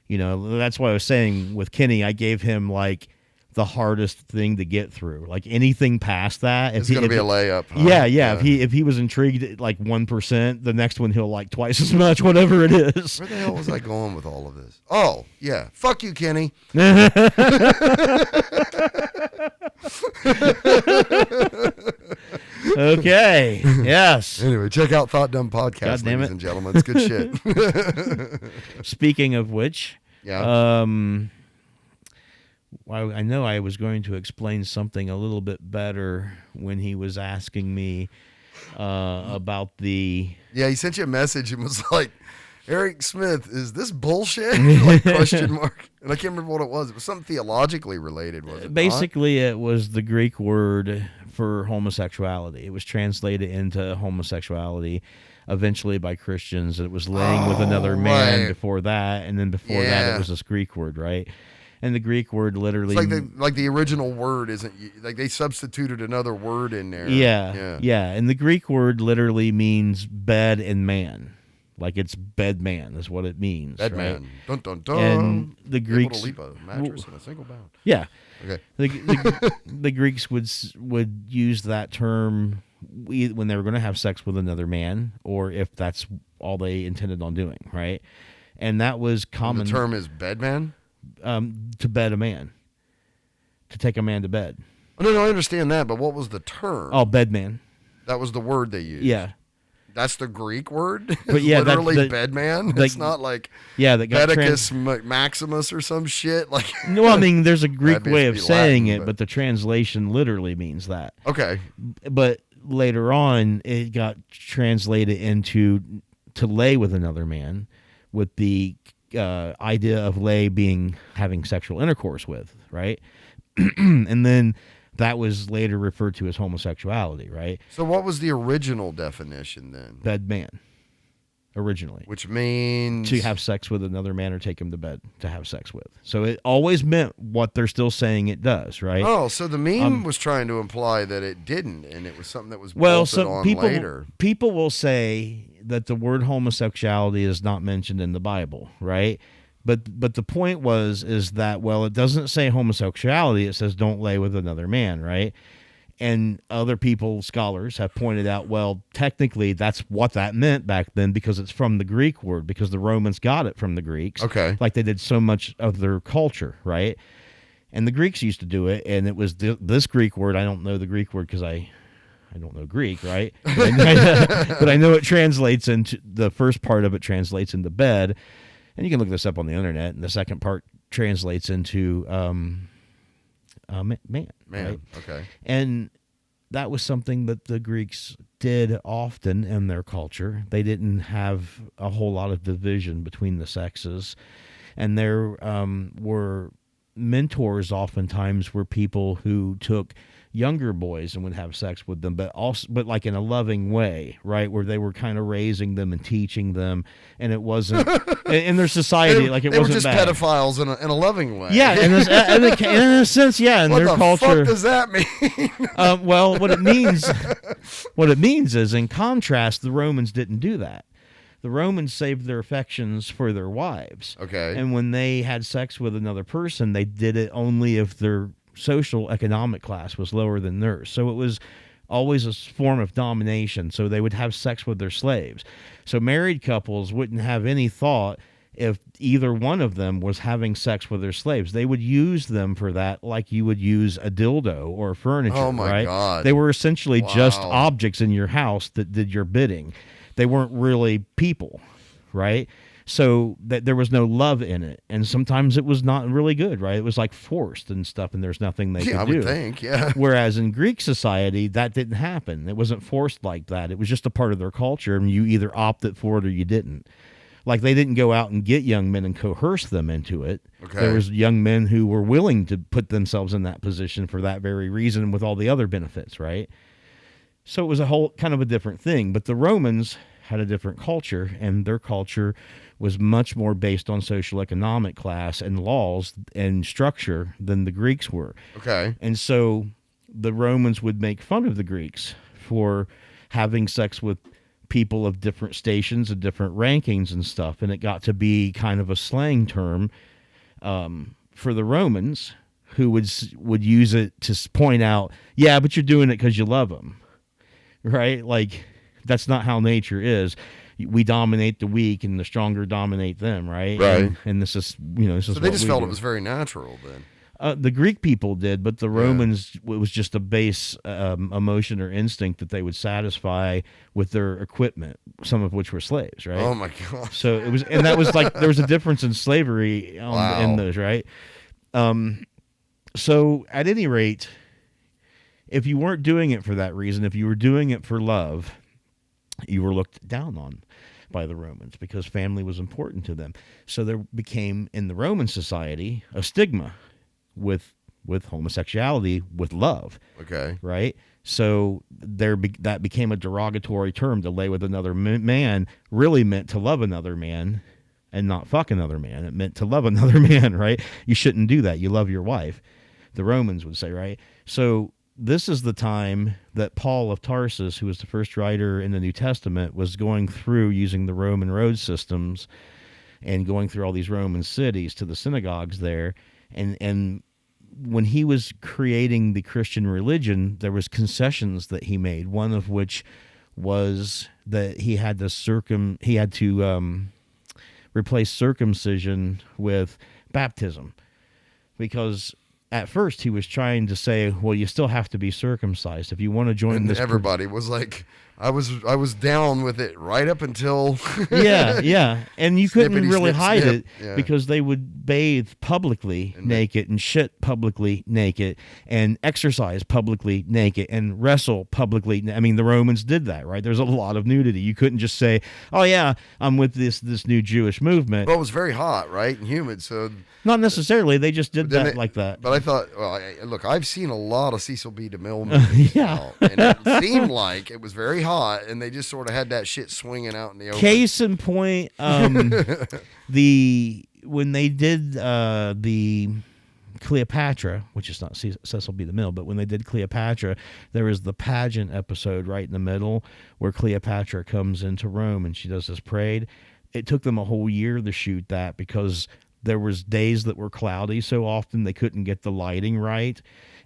you know, that's why I was saying with Kenny, I gave him like the hardest thing to get through. Like anything past that,
it's going to be a layup. Huh?
Yeah. If he was intrigued at like 1%, the next one he'll like twice as much, whatever it is.
Where the hell was I going with all of this? Oh, yeah. Fuck you, Kenny.
Okay. Yes.
Anyway, check out Thought Dumb Podcast, ladies and gentlemen. It's good shit.
Speaking of which, I know I was going to explain something a little bit better when he was asking me about the...
Yeah, he sent you a message and was like, Eric Smith, is this bullshit? Like, question mark. And I can't remember what it was. It was something theologically related, was it?
Basically, it was the Greek word for homosexuality. It was translated into homosexuality eventually by Christians. It was laying with another man before that, and then before that it was this Greek word, right? And the Greek word literally...
It's like the original word isn't... Like they substituted another word in there.
Yeah. And the Greek word literally means bed and man. Like it's bed man is what it means.
Bed
right?
man. Dun, dun, dun.
And the Greeks...
Able to leap a mattress in a single bound.
Yeah.
Okay.
The Greeks would use that term when they were going to have sex with another man, or if that's all they intended on doing, right? And that was common.
And the term is bed man?
To bed a man. To take a man to bed.
Oh, no, I understand that, but what was the term?
Oh, bed man.
That was the word they used.
Yeah.
That's the Greek word?
But yeah,
literally bed man? It's not like Medicus Maximus or some shit? Like,
no, I mean, there's a Greek way of saying Latin, but the translation literally means that.
Okay.
But later on, it got translated into to lay with another man, with the idea of lay being having sexual intercourse with, right? And then that was later referred to as homosexuality, right?
So what was the original definition then?
Bed man, originally.
Which means...
to have sex with another man or take him to bed to have sex with. So it always meant what they're still saying it does, right?
Oh, so the meme was trying to imply that it didn't, and it was something that was bolted on later.
People will say that the word homosexuality is not mentioned in the Bible, right? But the point is that, well, it doesn't say homosexuality. It says don't lay with another man, right? And other people, scholars, have pointed out, well, technically that's what that meant back then because it's from the Greek word, because the Romans got it from the Greeks.
Okay.
Like they did so much of their culture, right? And the Greeks used to do it, and it was this Greek word. I don't know the Greek word because I don't know Greek, right? But I know it translates into, the first part of it translates into bed. And you can look this up on the internet, and the second part translates into man. Right?
Okay.
And that was something that the Greeks did often in their culture. They didn't have a whole lot of division between the sexes. And there were mentors oftentimes were people who took younger boys and would have sex with them, but like in a loving way, right? Where they were kind of raising them and teaching them, and it wasn't in their society like it wasn't
were just
bad.
Pedophiles in a loving way.
Yeah, in a sense, yeah. In
what
their
the
culture,
fuck does that mean?
Well, what it means is, in contrast, the Romans didn't do that. The Romans saved their affections for their wives.
Okay.
And when they had sex with another person, they did it only if their social economic class was lower than theirs. So it was always a form of domination. So they would have sex with their slaves. So married couples wouldn't have any thought if either one of them was having sex with their slaves. They would use them for that like you would use a dildo or furniture.
Oh my
right?
God.
They were essentially just objects in your house that did your bidding. They weren't really people, right? So that there was no love in it, and sometimes it was not really good, right? It was like forced and stuff, and there's nothing they could do.
I would think, yeah.
Whereas in Greek society, that didn't happen. It wasn't forced like that. It was just a part of their culture, and you either opted for it or you didn't. Like, they didn't go out and get young men and coerce them into it.
Okay.
There was young men who were willing to put themselves in that position for that very reason, with all the other benefits, right? So it was a whole kind of a different thing. But the Romans had a different culture, and their culture was much more based on social economic class and laws and structure than the Greeks were.
Okay.
And so the Romans would make fun of the Greeks for having sex with people of different stations and different rankings and stuff, and it got to be kind of a slang term for the Romans, who would use it to point out, yeah, but you're doing it because you love them, right? Like, that's not how nature is. We dominate the weak, and the stronger dominate them, right?
Right.
And this is, this is.
So they just felt it was very natural then.
The Greek people did, but the Romans, it was just a base emotion or instinct that they would satisfy with their equipment, some of which were slaves, right?
Oh my God!
So it was, and that was like, there was a difference in slavery in those, right? So at any rate, if you weren't doing it for that reason, if you were doing it for love, you were looked down on by the Romans because family was important to them. So there became, in the Roman society, a stigma with homosexuality, with love.
Okay.
Right? So that became a derogatory term. To lay with another man really meant to love another man and not fuck another man. It meant to love another man, right? You shouldn't do that. You love your wife, the Romans would say, right? So this is the time that Paul of Tarsus, who was the first writer in the New Testament, was going through using the Roman road systems and going through all these Roman cities to the synagogues there. And when he was creating the Christian religion, there was concessions that he made. One of which was that he had to replace circumcision with baptism, because at first he was trying to say, well, you still have to be circumcised if you want to join this.
Everybody was like, I was down with it right up until
yeah, and you couldn't really hide it
because
they would bathe publicly naked and shit publicly naked and exercise publicly naked and wrestle publicly. I mean, the Romans did that, right? There's a lot of nudity. You couldn't just say, oh yeah, I'm with this new Jewish movement.
Well, it was very hot, right, and humid, so
not necessarily. They just did that like that.
But I thought, well, look, I've seen a lot of Cecil B. DeMille movies now, and it seemed like it was very hot, and they just sort of had that shit swinging out in the open.
Case in point, when they did the Cleopatra, which is not Cecil B. DeMille, but when they did Cleopatra, there was the pageant episode right in the middle where Cleopatra comes into Rome and she does this parade. It took them a whole year to shoot that because there was days that were cloudy so often they couldn't get the lighting right,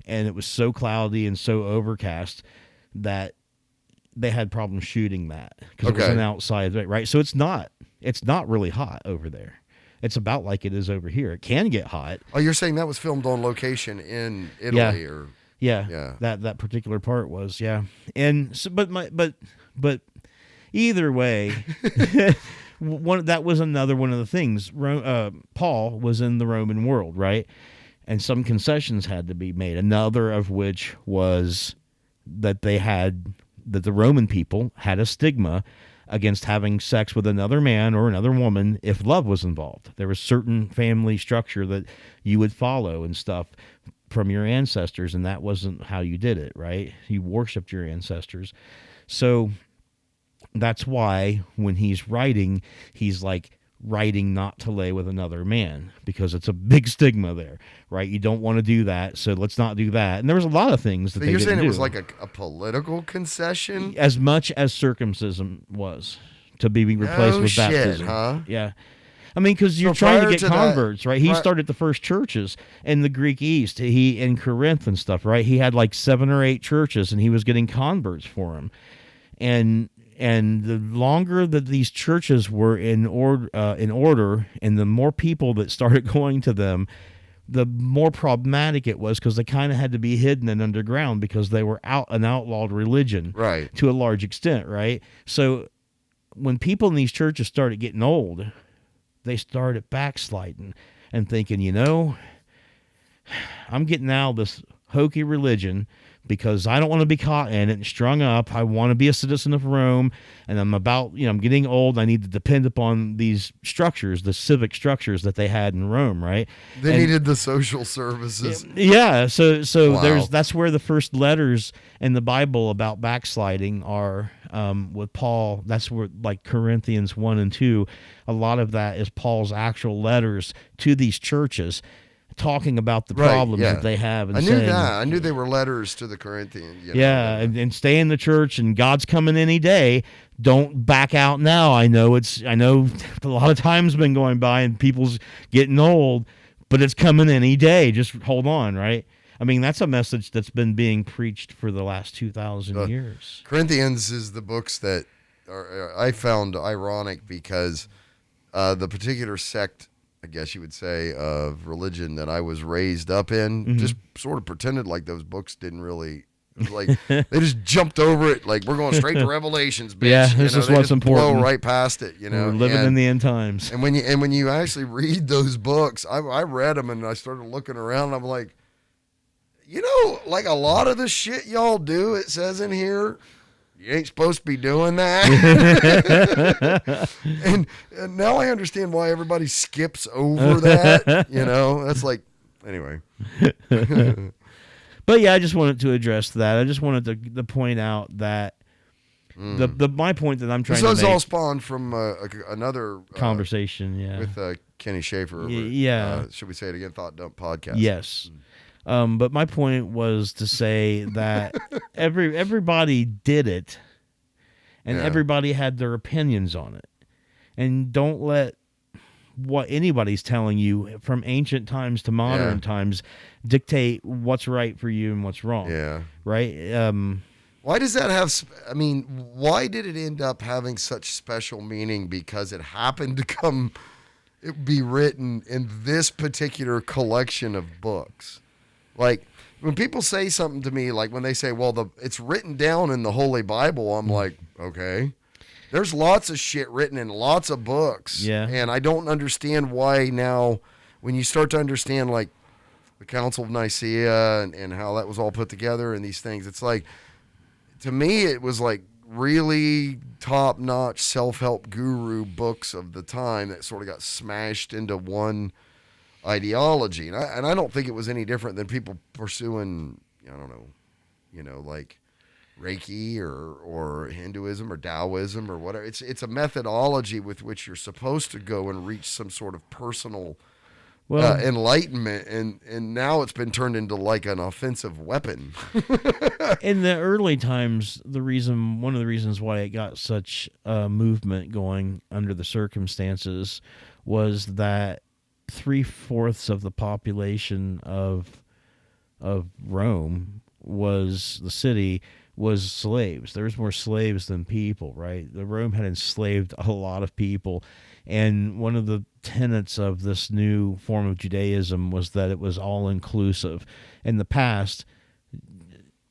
and it was so cloudy and so overcast that they had problems shooting that because it was an outside, right? So it's not really hot over there. It's about like it is over here. It can get hot.
Oh, you're saying that was filmed on location in Italy, or
that particular part was, and so, but either way. That was another one of the things. Paul was in the Roman world, right? And some concessions had to be made. Another of which was that the Roman people had a stigma against having sex with another man or another woman if love was involved. There was certain family structure that you would follow and stuff from your ancestors, and that wasn't how you did it, right? You worshipped your ancestors. So that's why when he's writing, he's like writing not to lay with another man, because it's a big stigma there, right? You don't want to do that, so let's not do that. And there was a lot of things that they didn't do. So you're saying it
was like a political concession?
As much as circumcision was to be replaced with baptism.
Huh?
Yeah. I mean, because you're trying to get converts, right? He started the first churches in the Greek East. He in Corinth and stuff, right? He had like 7 or 8 churches, and he was getting converts for them. And the longer that these churches were in order, and the more people that started going to them, the more problematic it was, because they kind of had to be hidden and underground because they were an outlawed religion,
right? To
a large extent, right? So when people in these churches started getting old, they started backsliding and thinking, I'm getting out of this hokey religion because I don't want to be caught in it and strung up. I want to be a citizen of Rome, and I'm getting old. I need to depend upon these structures, the civic structures that they had in Rome, right?
They needed the social services.
Yeah, so
Wow.
that's where the first letters in the Bible about backsliding are with Paul. That's where, like, Corinthians 1 and 2, a lot of that is Paul's actual letters to these churches, talking about the problems that they have. And
I knew that. I knew they were letters to the Corinthians.
And stay in the church, and God's coming any day. Don't back out now. I know a lot of time's been going by and people's getting old, but it's coming any day. Just hold on, right? I mean, that's a message that's been being preached for the last 2,000 years.
Corinthians is the books that I found ironic because the particular sect, I guess you would say, of religion that I was raised up in, just sort of pretended like those books didn't really, like, they just jumped over it. Like, we're going straight to Revelations, bitch.
Yeah, this is what's important.
Blow right past it,
We're living in the end times.
And when you actually read those books, I read them and I started looking around and I'm like, like a lot of the shit y'all do, it says in here, you ain't supposed to be doing that. and now I understand why everybody skips over that. That's like, anyway.
But yeah, I just wanted to address that. I just wanted to point out that my point that I'm trying to make.
So it's all spawned from another
conversation,
with Kenny Schaefer. Should we say it again? Thought Dump Podcast.
Yes. But my point was to say that everybody did it, and everybody had their opinions on it. And don't let what anybody's telling you from ancient times to modern times dictate what's right for you and what's wrong.
Yeah.
Right?
Why does that have... why did it end up having such special meaning? Because it happened to be written in this particular collection of books. Like, when people say something to me, like when they say, well, it's written down in the Holy Bible, I'm like, okay. There's lots of shit written in lots of books.
Yeah.
And I don't understand why now, when you start to understand, like, the Council of Nicaea and how that was all put together and these things, it's like, to me, it was like really top-notch self-help guru books of the time that sort of got smashed into one ideology, and I don't think it was any different than people pursuing, I don't know, like Reiki or Hinduism or Taoism or whatever. It's a methodology with which you're supposed to go and reach some sort of personal enlightenment, and now it's been turned into like an offensive weapon.
In the early times, one of the reasons why it got such a movement going under the circumstances was that 3/4 of the population of Rome was slaves. There was more slaves than people, right? Rome had enslaved a lot of people, and one of the tenets of this new form of Judaism was that it was all inclusive. In the past,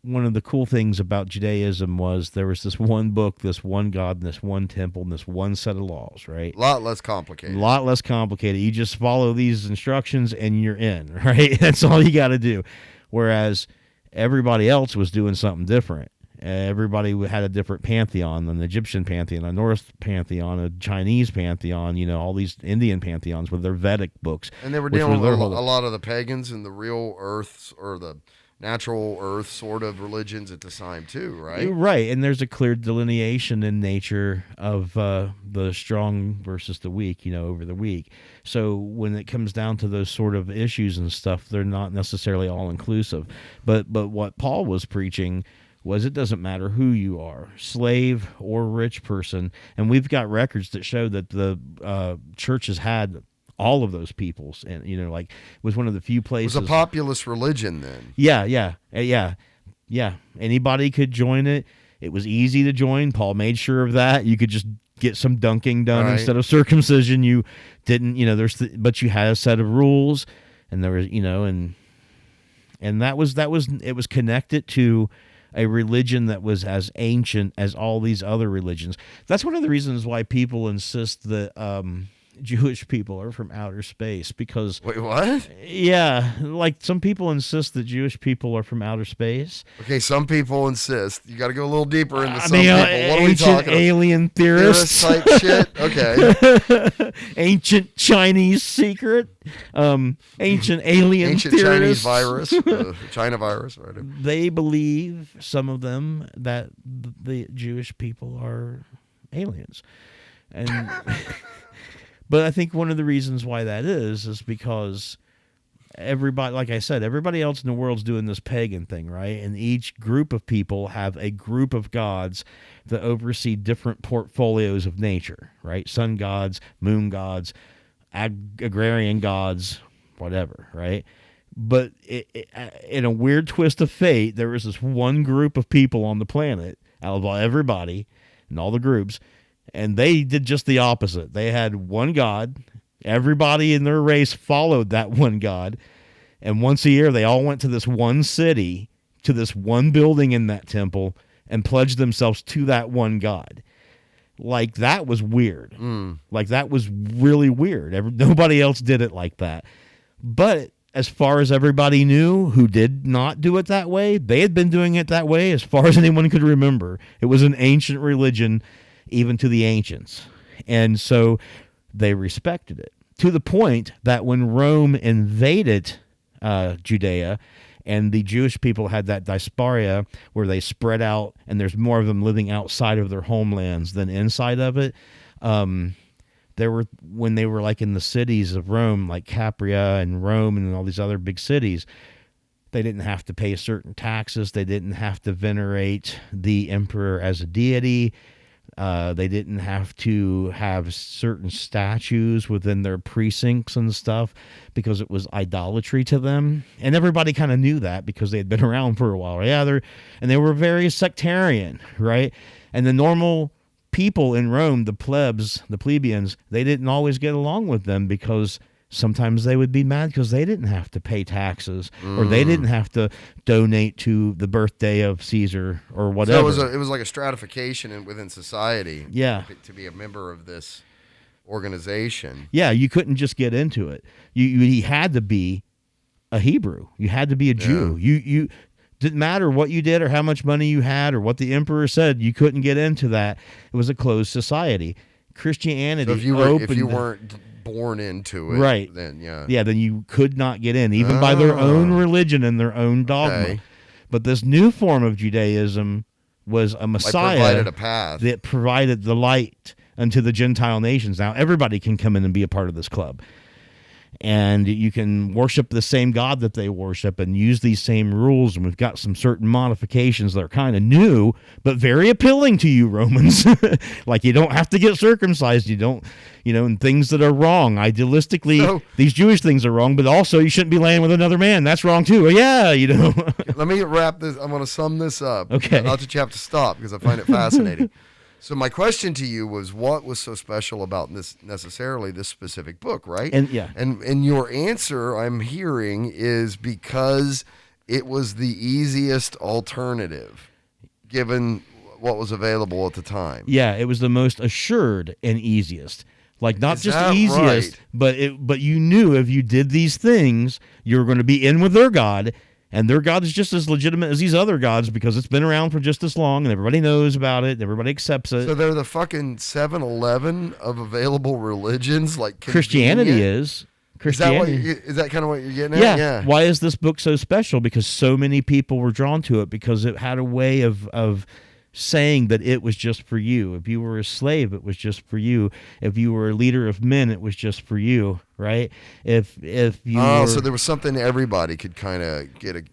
one of the cool things about Judaism was there was this one book, this one God, and this one temple, and this one set of laws, right?
A lot less complicated.
You just follow these instructions and you're in, right? That's all you got to do. Whereas everybody else was doing something different. Everybody had a different pantheon, an Egyptian pantheon, a Norse pantheon, a Chinese pantheon, all these Indian pantheons with their Vedic books.
And they were dealing with a lot of the pagans and the real earths or the natural earth sort of religions at the time too, right?
Right, and there's a clear delineation in nature of the strong versus the weak, over the weak. So when it comes down to those sort of issues and stuff, they're not necessarily all inclusive. But what Paul was preaching was it doesn't matter who you are, slave or rich person, and we've got records that show that the churches had all of those peoples, and like was one of the few places.
It was a populous religion then.
Yeah. Anybody could join it. It was easy to join. Paul made sure of that. You could just get some dunking done instead of circumcision. You didn't, but you had a set of rules, and there was, and that was it was connected to a religion that was as ancient as all these other religions. That's one of the reasons why people insist that Jewish people are from outer space because...
Wait, what?
Yeah, like some people insist that Jewish people are from outer space.
Okay, some people insist. You got to go a little deeper into some people. What are we talking
alien theorists?
Theorist type shit? Okay.
Ancient Chinese secret. Ancient alien
Ancient
theorists.
Chinese virus. China virus. Right?
They believe, some of them, that the Jewish people are aliens. And but I think one of the reasons why that is because everybody, like I said, everybody else in the world's doing this pagan thing, right? And each group of people have a group of gods that oversee different portfolios of nature, right? Sun gods, moon gods, agrarian gods, whatever, right? But in a weird twist of fate, there was this one group of people on the planet, out of everybody and all the groups, and they did just the opposite. They had one god. Everybody in their race followed that one god. And once a year, they all went to this one city, to this one building in that temple, and pledged themselves to that one god. Like, that was weird. Like, that was really weird. Nobody else did it like that. But as far as everybody knew who did not do it that way, they had been doing it that way as far as anyone could remember. It was an ancient religion, even to the ancients. And so they respected it, to the point that when Rome invaded Judea and the Jewish people had that diaspora where they spread out and there's more of them living outside of their homelands than inside of it, when they were like in the cities of Rome, like Capria and Rome and all these other big cities, they didn't have to pay certain taxes. They didn't have to venerate the emperor as a deity. They didn't have to have certain statues within their precincts and stuff because it was idolatry to them. And everybody kind of knew that because they had been around for a while. Yeah, and they were very sectarian, right? And the normal people in Rome, the plebs, the plebeians, they didn't always get along with them because sometimes they would be mad because they didn't have to pay taxes or they didn't have to donate to the birthday of Caesar or whatever.
So it was like a stratification within society.
Yeah.
To be a member of this organization.
Yeah, you couldn't just get into it. You had to be a Hebrew. You had to be a Jew. You didn't matter what you did or how much money you had or what the emperor said. You couldn't get into that. It was a closed society. Christianity.
So if you weren't born into it,
right?
Then
then you could not get in, even by their own religion and their own dogma. Okay. But this new form of Judaism was a Messiah,
provided a path
that provided the light unto the Gentile nations. Now everybody can come in and be a part of this club. And you can worship the same God that they worship and use these same rules. And we've got some certain modifications that are kind of new, but very appealing to you, Romans. Like, you don't have to get circumcised. You don't, and things that are wrong. Idealistically, these Jewish things are wrong, but also you shouldn't be laying with another man. That's wrong too. Well, yeah,
Let me wrap this. I'm going to sum this up.
Okay.
Not that you have to stop because I find it fascinating. So my question to you was, what was so special about this specific book, right?
And yeah.
And your answer I'm hearing is because it was the easiest alternative given what was available at the time.
Yeah, it was the most assured and easiest. Like, not just easiest,
right?
but you knew if you did these things, you were going to be in with their God. And their God is just as legitimate as these other gods because it's been around for just as long and everybody knows about it and everybody accepts it.
So they're the fucking 7-Eleven of available religions, like
Christianity is. Christianity.
Is that kind of what you're getting
at?
Yeah.
Why is this book so special? Because so many people were drawn to it because it had a way of saying that it was just for you. If you were a slave, it was just for you. If you were a leader of men, it was just for you, right? If you
so there was something everybody could kind of get a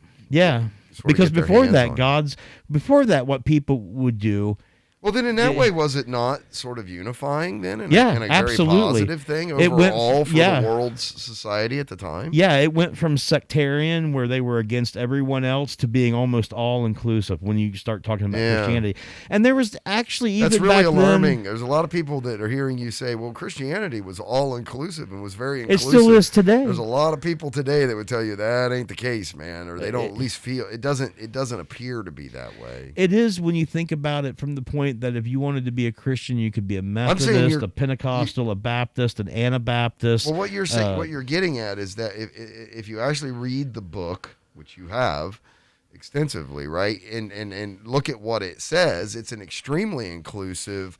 because before that what people would do.
Well, then in that way, was it not sort of unifying then? And a
absolutely.
Very positive thing overall for the world's society at the time?
Yeah, it went from sectarian, where they were against everyone else, to being almost all-inclusive when you start talking about Christianity. And there was actually even
That's really
back
alarming.
Then,
there's a lot of people that are hearing you say, well, Christianity was all-inclusive and was very inclusive.
It still is today.
There's a lot of people today that would tell you that ain't the case, man, or they don't at least feel, it doesn't appear to be that way.
It is when you think about it from the point point that if you wanted to be a Christian, you could be a Methodist, a Pentecostal, a Baptist, an Anabaptist.
Well, what you're saying, what you're getting at is that if you actually read the book, which you have extensively, right, and look at what it says, it's an extremely inclusive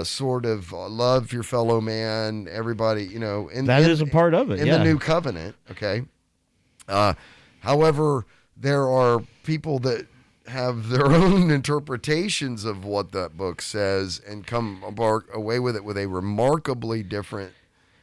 sort of love your fellow man, everybody,
that is a part of it
in the new covenant. Okay. However, there are people that have their own interpretations of what that book says and come away with it with a remarkably different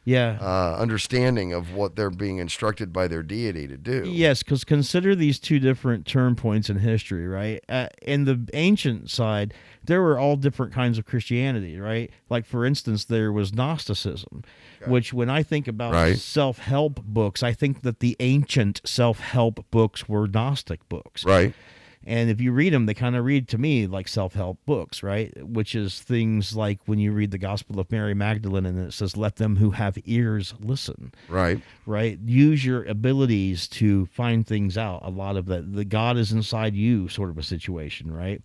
understanding of what they're being instructed by their deity to do.
Yes, because consider these two different turn points in history, right? In the ancient side, there were all different kinds of Christianity, right? Like, for instance, there was Gnosticism, which when I think about self-help books, I think that the ancient self-help books were Gnostic books.
Right.
And if you read them, they kind of read to me like self-help books, right? Which is things like when you read the Gospel of Mary Magdalene and it says, let them who have ears listen.
Right.
Right? Use your abilities to find things out. A lot of that, the God is inside you sort of a situation, right?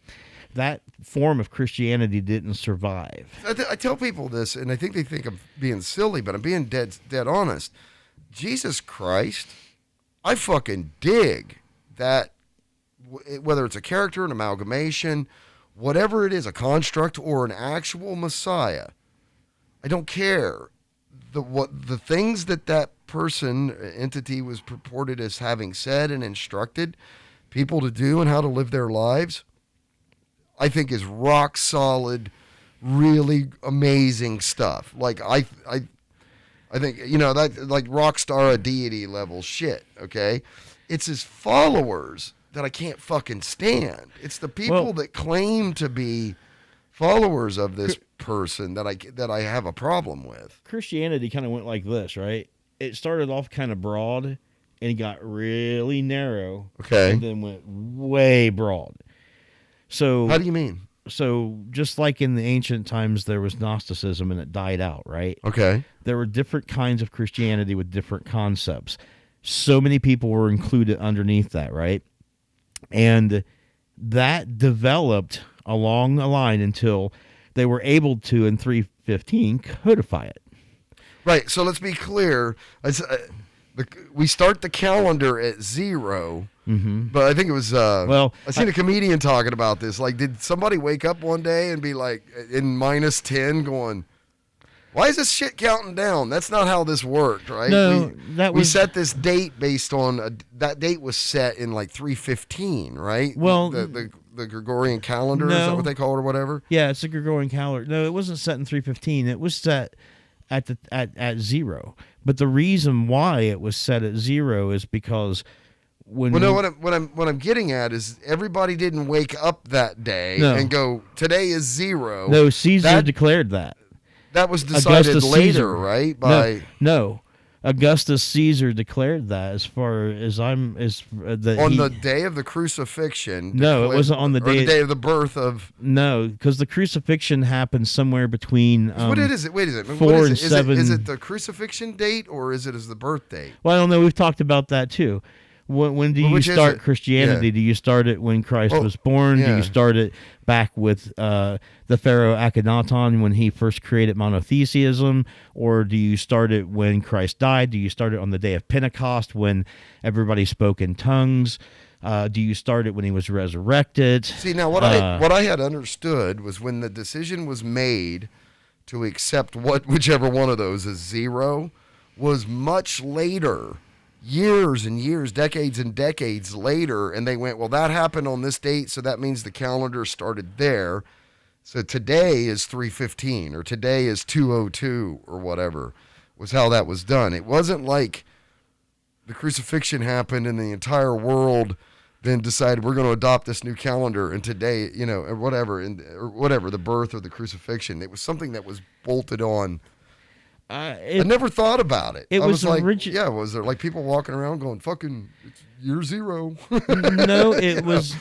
That form of Christianity didn't survive.
I tell people this, and I think they think I'm being silly, but I'm being dead honest. Jesus Christ, I fucking dig that. Whether it's a character, an amalgamation, whatever it is, a construct or an actual Messiah, I don't care. The things that person, entity was purported as having said and instructed people to do and how to live their lives, I think is rock solid, really amazing stuff. Like I think, that like rock star a deity level shit, okay? It's his followers that I can't fucking stand. It's the people that claim to be followers of this person that I have a problem with.
Christianity kind of went like this, right? It started off kind of broad and it got really narrow.
Okay.
And then went way broad. So
how do you mean?
So just like in the ancient times, there was Gnosticism and it died out, right?
Okay.
There were different kinds of Christianity with different concepts. So many people were included underneath that, right? And that developed along the line until they were able to, in 315, codify it.
Right. So let's be clear. We start the calendar at 0, but I think it was, I seen a comedian talking about this. Like, did somebody wake up one day and be like in -10 going, why is this shit counting down? That's not how this worked, right?
No,
we set this date based on that date was set in like 315, right?
Well,
the Gregorian calendar, is that what they call it or whatever?
Yeah, it's a Gregorian calendar. No, it wasn't set in 315. It was set at 0. But the reason why it was set at 0 is because what I'm getting at is everybody didn't wake up that day and go, today is 0. No, Caesar declared that.
That was decided Augustus later, Caesar. Right?
No. Augustus Caesar declared that. As far as on
the day of the crucifixion.
No, it wasn't on the
day of the birth of.
No, because the crucifixion happened somewhere between.
What is it? Wait a second.
4 and 7.
Is it the crucifixion date or is it as the birth date?
Well, I don't know. We've talked about that too. When do you start Christianity? Yeah. Do you start it when Christ was born? Yeah. Do you start it back with the Pharaoh Akhenaton when he first created monotheism? Or do you start it when Christ died? Do you start it on the day of Pentecost when everybody spoke in tongues? Do you start it when he was resurrected?
See, now what I had understood was when the decision was made to accept whichever one of those is 0 was much later. Years and years, decades and decades later, and they went, well, that happened on this date, so that means the calendar started there. So today is 315, or today is 202, or whatever, was how that was done. It wasn't like the crucifixion happened and the entire world then decided we're going to adopt this new calendar, and today, or whatever, the birth or the crucifixion. It was something that was bolted on. I never thought about it.
It was
like, was there like people walking around going, "Fucking, it's year 0"?
No, it was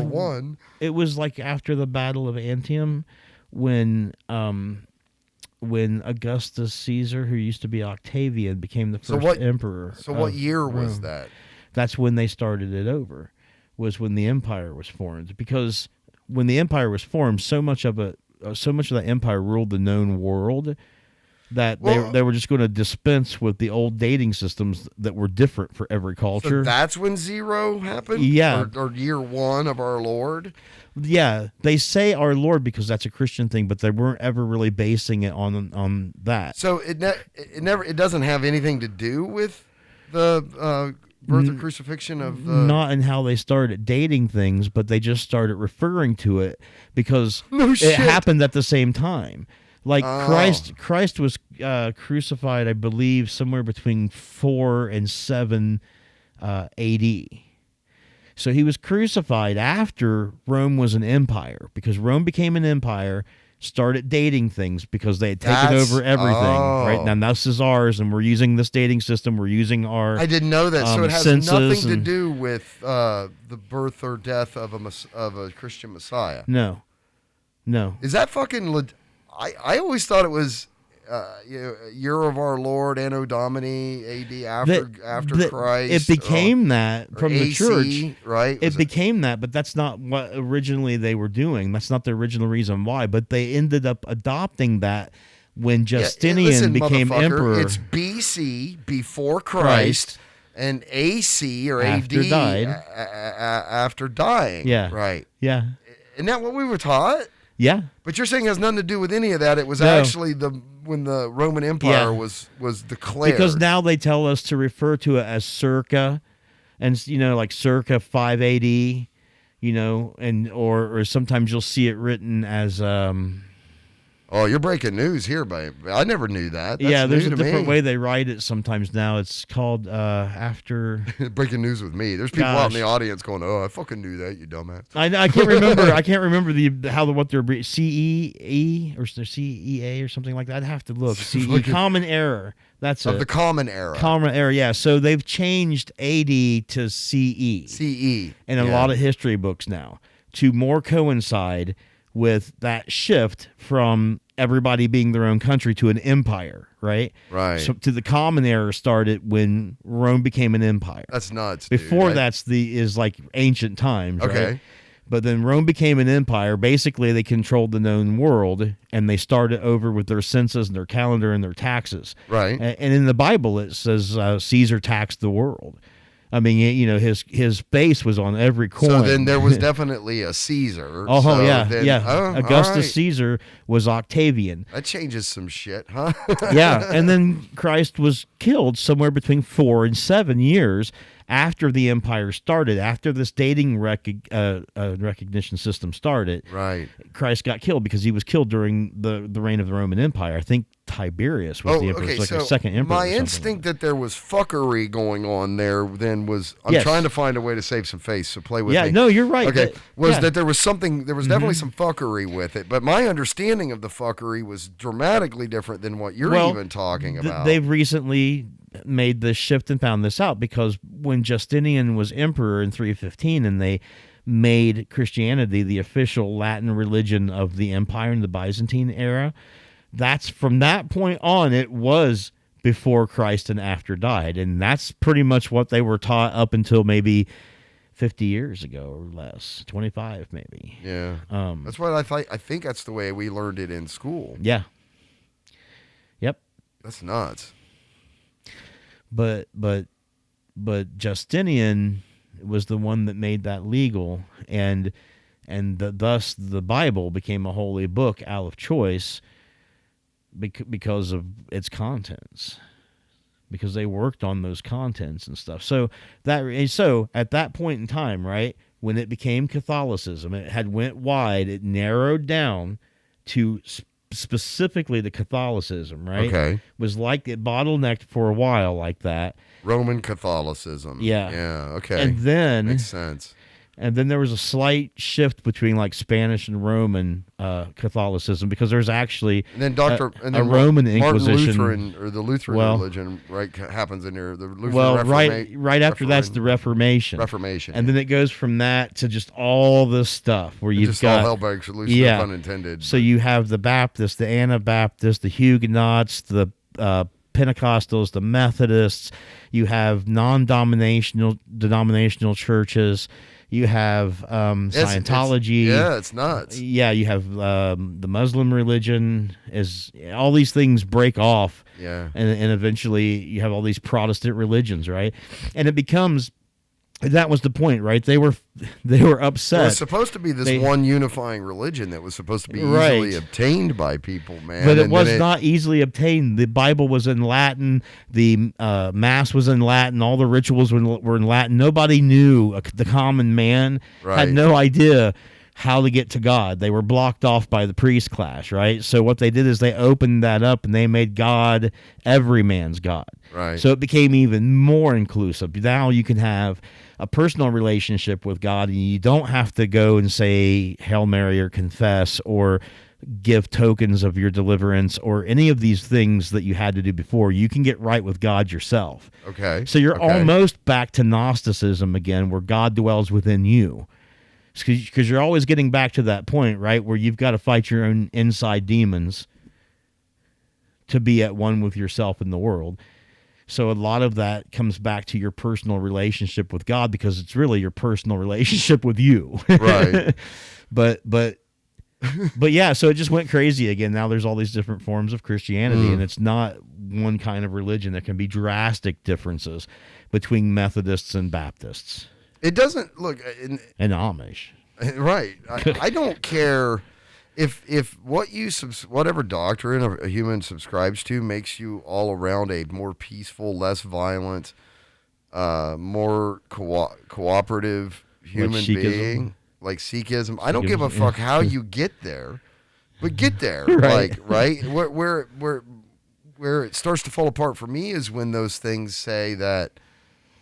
1.
It was like after the Battle of Antietam, when Augustus Caesar, who used to be Octavian, became the first emperor.
So what year was that?
That's when they started it over. Was when the empire was formed, because when the empire was formed, so much of that empire ruled the known world that they were just going to dispense with the old dating systems that were different for every culture.
So that's when 0 happened?
Yeah.
Or year 1 of our Lord?
Yeah. They say our Lord because that's a Christian thing, but they weren't ever really basing it on that.
So it doesn't have anything to do with the birth or crucifixion of the...
Not in how they started dating things, but they just started referring to it because it happened at the same time. Like Christ was crucified, I believe, somewhere between 4 and 7 A.D. So he was crucified after Rome was an empire, because Rome became an empire, started dating things because they had taken over everything. Right now this is ours, and we're using this dating system. We're using our...
I didn't know that. So it has nothing to do with the birth or death of a Christian Messiah.
No.
Is that fucking... I always thought it was year of our Lord, Anno Domini, A.D. after Christ.
It became that from the
AC,
church,
right?
It became that, but that's not what originally they were doing. That's not the original reason why. But they ended up adopting that when Justinian became emperor.
It's B.C. before Christ. And AC or
after
AD
died.
After dying.
Yeah.
Right.
Yeah.
Isn't that what we were taught?
Yeah.
But you're saying it has nothing to do with any of that. It was actually when the Roman Empire was declared.
Because now they tell us to refer to it as circa, and like circa 5 AD, and or sometimes you'll see it written as
Oh, you're breaking news here, babe. I never knew that. That's
there's
new
a
to
different
me.
way they write it sometimes now. It's called after.
Breaking news with me. There's people out in the audience going, "Oh, I fucking knew that, you dumbass."
I can't remember. I can't remember what they're CEE or CEA or something like that. I'd have to look. CE common error. That's
of the common era.
Common era, yeah. So they've changed AD to CE.
CE
in a lot of history books now to more coincide with that shift from everybody being their own country to an empire, right?
Right.
So to the common era started when Rome became an empire.
That's nuts.
Before is like ancient times,
okay.
Right? But then Rome became an empire. Basically, they controlled the known world, and they started over with their census and their calendar and their taxes.
Right.
And in the Bible, it says Caesar taxed the world. I mean, his base was on every coin.
So then there was definitely a Caesar.
Augustus Caesar was Octavian.
That changes some shit, huh?
Yeah, and then Christ was killed somewhere between 4 and 7 years after the empire started, after this dating recognition system started.
Right.
Christ got killed because he was killed during the reign of the Roman Empire. I think Tiberius was the emperor, a second emperor.
My instinct that there was fuckery going on there then was, I'm trying to find a way to save some face, so play with me.
Yeah, no, you're right.
Okay, that there was definitely some fuckery with it, but my understanding of the fuckery was dramatically different than what you're even talking about.
They've recently made this shift and found this out because when Justinian was emperor in 315 and they made Christianity the official Latin religion of the empire in the Byzantine era, that's from that point on, it was before Christ and after died. And that's pretty much what they were taught up until maybe 50 years ago or less, 25 maybe.
Yeah. That's what I think that's the way we learned it in school.
Yeah. Yep.
That's nuts.
But Justinian was the one that made that legal, and thus the Bible became a holy book out of choice because of its contents, because they worked on those contents and stuff. So at that point in time, right, when it became Catholicism, it had went wide, it narrowed down to specifically the Catholicism, right?
Okay.
Was like it bottlenecked for a while like that.
Roman Catholicism.
Yeah.
Yeah, okay.
And then
makes sense.
And then there was a slight shift between like Spanish and Roman Catholicism because there's actually
a
Roman Inquisition.
Lutheran, or the Lutheran religion, right, happens in there. The Lutheran
right after that's the Reformation. And then it goes from that to just all this stuff where you've got
all hell breaks loose, no pun intended.
So you have the Baptists, the Anabaptists, the Huguenots, the Pentecostals, the Methodists. You have denominational churches. You have Scientology.
It's nuts.
Yeah, you have the Muslim religion. All these things break off.
Yeah,
and eventually you have all these Protestant religions, right? And it becomes. That was the point, right? They were upset.
It was supposed to be this one unifying religion that was supposed to be easily obtained by people, man.
But it was not easily obtained. The Bible was in Latin. The Mass was in Latin. All the rituals were in Latin. Nobody knew. The common man had no idea how to get to God. They were blocked off by the priest class, right? So what they did is they opened that up and they made God every man's God.
Right.
So it became even more inclusive. Now you can have a personal relationship with God, and you don't have to go and say Hail Mary or confess or give tokens of your deliverance or any of these things that you had to do before. You can get right with God yourself.
Okay.
So you're almost back to Gnosticism again, where God dwells within you. Because you're always getting back to that point, right, where you've got to fight your own inside demons to be at one with yourself in the world. So a lot of that comes back to your personal relationship with God, because it's really your personal relationship with you.
Right.
But yeah, so it just went crazy again. Now there's all these different forms of Christianity, and it's not one kind of religion. There can be drastic differences between Methodists and Baptists.
It doesn't look
and Amish.
Right. I don't care if what whatever doctrine a human subscribes to makes you all around a more peaceful, less violent, more cooperative human being, like Sikhism. I don't give a fuck how you get there, but get there.
Right.
Where it starts to fall apart for me is when those things say that,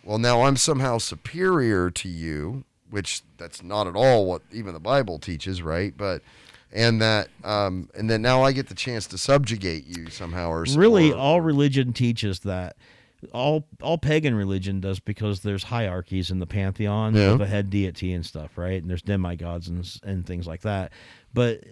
well, now I'm somehow superior to you, which that's not at all what even the Bible teaches, right? And then now I get the chance to subjugate you somehow,
all religion teaches that. All pagan religion does, because there's hierarchies in the pantheon of a head deity and stuff, right? And there's demigods and things like that. But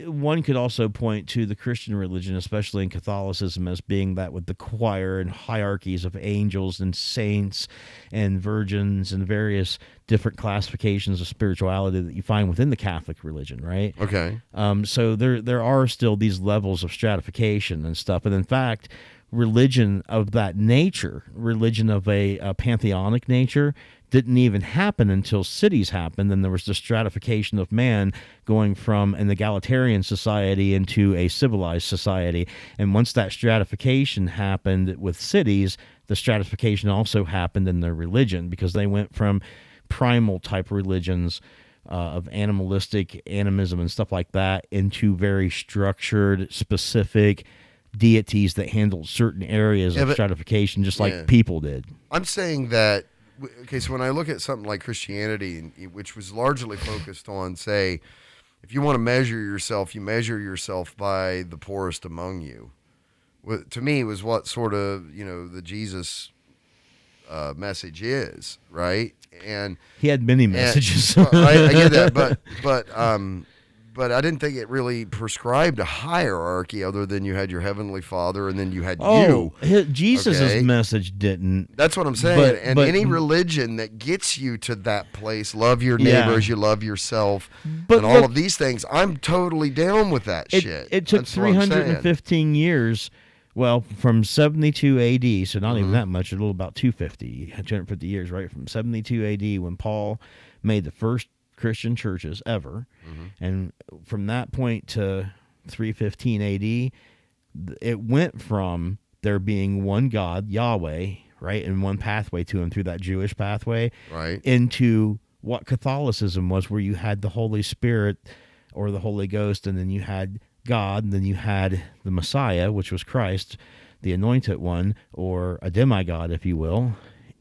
one could also point to the Christian religion, especially in Catholicism, as being that with the choir and hierarchies of angels and saints and virgins and various different classifications of spirituality that you find within the Catholic religion, right?
Okay.
So there are still these levels of stratification and stuff. And in fact, religion of that nature, religion of a pantheonic nature, didn't even happen until cities happened, and there was the stratification of man going from an egalitarian society into a civilized society. And once that stratification happened with cities, the stratification also happened in their religion, because they went from primal type religions of animalistic animism and stuff like that into very structured, specific deities that handled certain areas of stratification, just like people did.
I'm saying that, okay, so when I look at something like Christianity, which was largely focused on, say, if you want to measure yourself, you measure yourself by the poorest among you. To me, was what sort of, the Jesus message is, right? And
he had many messages.
I get that, but I didn't think it really prescribed a hierarchy other than you had your heavenly Father and then you had you.
Jesus' message didn't.
That's what I'm saying. But any religion that gets you to that place, love your neighbor as you love yourself, and all of these things, I'm totally down with that shit.
It took 315 years. Well, from 72 AD, so not even that much, a little about 250 years, right? From 72 AD, when Paul made the first Christian churches ever, and from that point to 315 AD, it went from there being one God, Yahweh, right, and one pathway to him through that Jewish pathway,
right,
into what Catholicism was, where you had the Holy Spirit or the Holy Ghost, and then you had God, and then you had the Messiah, which was Christ, the anointed one, or a demigod, if you will.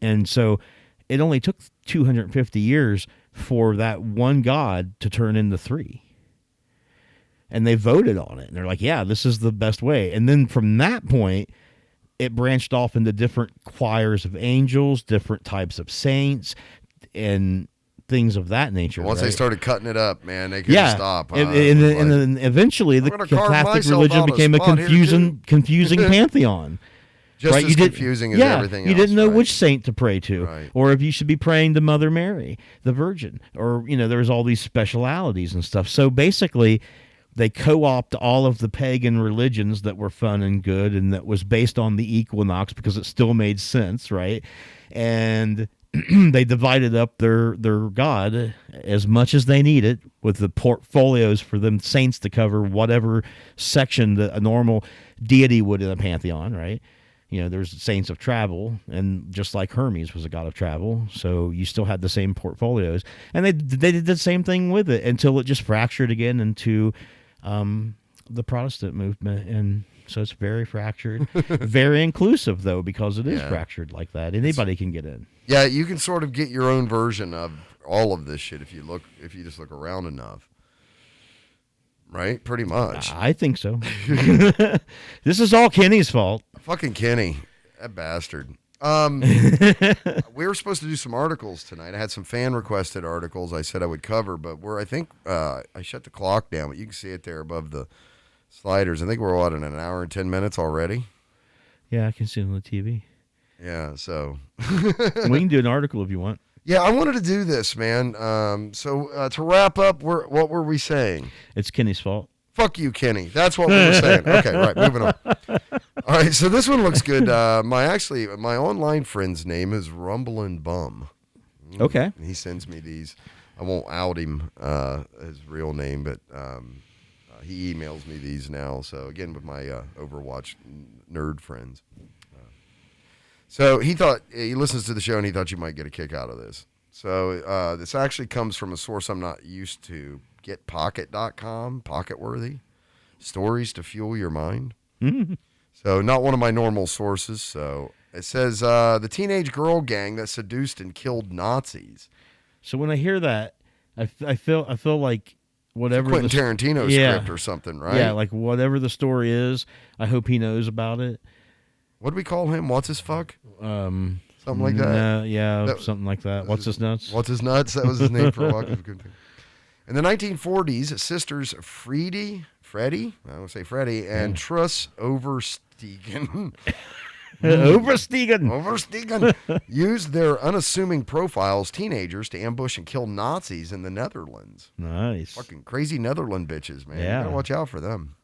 And so it only took 250 years for that one God to turn into three. And they voted on it. And they're like, yeah, this is the best way. And then from that point, it branched off into different choirs of angels, different types of saints, and things of that nature.
Once they started cutting it up, man, they couldn't stop.
And then eventually the Catholic religion became a confusing pantheon.
Just
right?
as confusing as everything else.
You didn't know
right?
which saint to pray to,
Right.
or if you should be praying to Mother Mary, the Virgin, or there was all these specialities and stuff. So basically, they co-opt all of the pagan religions that were fun and good, and that was based on the equinox because it still made sense, right? And they divided up their god as much as they needed with the portfolios for them saints to cover whatever section that a normal deity would in a pantheon, right? There's saints of travel, and just like Hermes was a god of travel, so you still had the same portfolios. And they did the same thing with it until it just fractured again into the Protestant movement, and so it's very fractured, very inclusive though, because it is fractured like that. Anybody can get in.
Yeah, you can sort of get your own version of all of this shit if you just look around enough. Right? Pretty much.
I think so. This is all Kenny's fault.
Fucking Kenny. That bastard. We were supposed to do some articles tonight. I had some fan requested articles I said I would cover, but I shut the clock down, but you can see it there above the sliders. I think we're in an hour and 10 minutes already.
Yeah, I can see it on the TV.
Yeah, so
we can do an article if you want.
Yeah, I wanted to do this, man. So to wrap up, what were we saying?
It's Kenny's fault.
Fuck you, Kenny. That's what we were saying. Okay, right, moving on. All right, so this one looks good. My online friend's name is Rumblin' Bum.
Okay.
He sends me these. I won't out him, his real name, but he emails me these now. So again, with my Overwatch nerd friends. So he listens to the show and he thought you might get a kick out of this. So this actually comes from a source I'm not used to. GetPocket.com, Pocketworthy. Stories to fuel your mind. So not one of my normal sources. So it says the teenage girl gang that seduced and killed Nazis.
So when I hear that, I feel like whatever
Quentin Tarantino script or something, right?
Yeah, like whatever the story is, I hope he knows about it.
What do we call him? What's his fuck? Something like that.
Something like that. What's his nuts?
What's his nuts? That was his name for a while. In the 1940s, sisters Freddie, I want to say Freddie, and Truss Overstegen. Overstegen used their unassuming profiles, teenagers, to ambush and kill Nazis in the Netherlands.
Nice.
Fucking crazy Netherland bitches, man.
Yeah.
You gotta watch out for them.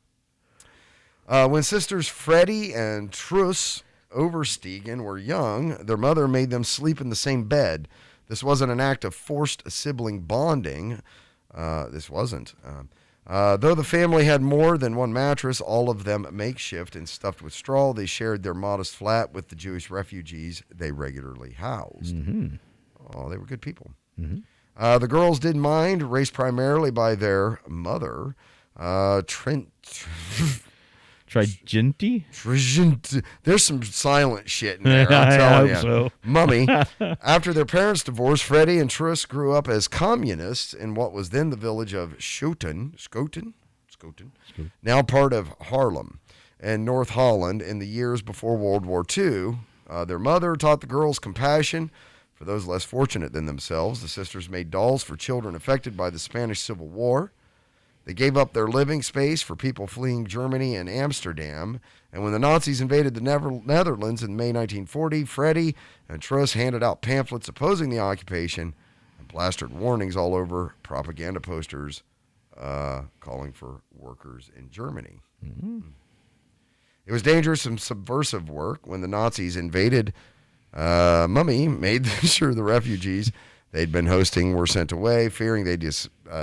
When sisters Freddie and Truss Overstegen were young, their mother made them sleep in the same bed. This wasn't an act of forced sibling bonding. This wasn't. Though the family had more than one mattress, all of them makeshift and stuffed with straw, they shared their modest flat with the Jewish refugees they regularly housed.
Mm-hmm.
Oh, they were good people.
Mm-hmm.
The girls didn't mind, raised primarily by their mother,
Trigenti?
There's some silent shit in there, I'm telling you.
So.
Mummy. After their parents divorced, Freddie and Truss grew up as communists in what was then the village of Schoten, now part of Haarlem, and North Holland in the years before World War II. Their mother taught the girls compassion for those less fortunate than themselves. The sisters made dolls for children affected by the Spanish Civil War. They gave up their living space for people fleeing Germany and Amsterdam. And when the Nazis invaded the Netherlands in May 1940, Freddie and Truss handed out pamphlets opposing the occupation and plastered warnings all over propaganda posters calling for workers in Germany. Mm-hmm. It was dangerous and subversive work. When the Nazis invaded, Mummy made sure the refugees they'd been hosting were sent away, fearing they'd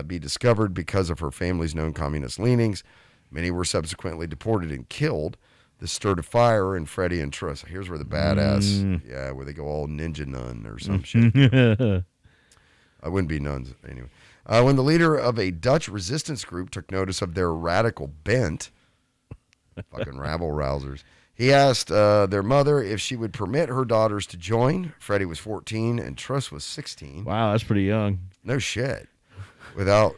be discovered because of her family's known communist leanings. Many were subsequently deported and killed. This stirred a fire in Freddie and Truss. Here's where the badass, where they go all ninja nun or some shit. I wouldn't be nuns anyway. When the leader of a Dutch resistance group took notice of their radical bent, fucking rabble-rousers, he asked their mother if she would permit her daughters to join. Freddie was 14 and Truss was 16.
Wow, that's pretty young.
No shit. Without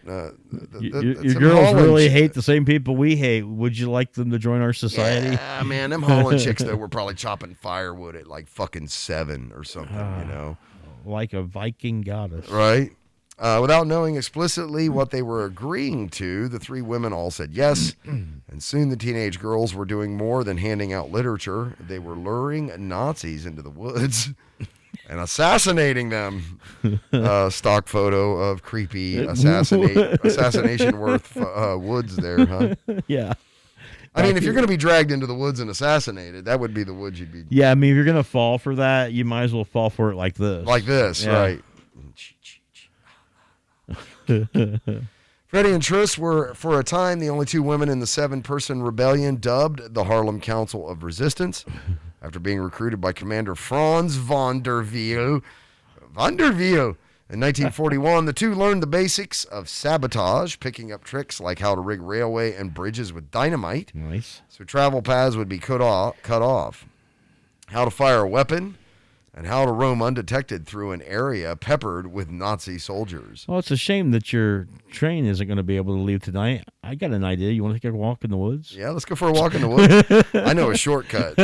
your girls really hate the same people we hate. Would you like them to join our society?
Yeah, man, them Holland chicks though were probably chopping firewood at like fucking 7 or something, you know,
like a Viking goddess,
right? Without knowing explicitly what they were agreeing to, the three women all said yes, and And soon the teenage girls were doing more than handing out literature. They were luring Nazis into the woods and assassinating them. Stock photo of creepy assassination worth woods there, huh?
Yeah.
I mean, if you're going to be dragged into the woods and assassinated, that would be the woods you'd be.
Yeah, I mean, if you're going to fall for that, you might as well fall for it like this.
Like this, right. Freddie and Triss were, for a time, the only two women in the 7-person rebellion dubbed the Harlem Council of Resistance. After being recruited by Commander Franz von der Wiel. In 1941, the two learned the basics of sabotage, picking up tricks like how to rig railway and bridges with dynamite.
Nice.
So travel paths would be cut off. How to fire a weapon, and how to roam undetected through an area peppered with Nazi soldiers.
Well, it's a shame that your train isn't going to be able to leave tonight. I got an idea. You want to take a walk in the woods?
Yeah, let's go for a walk in the woods. I know a shortcut.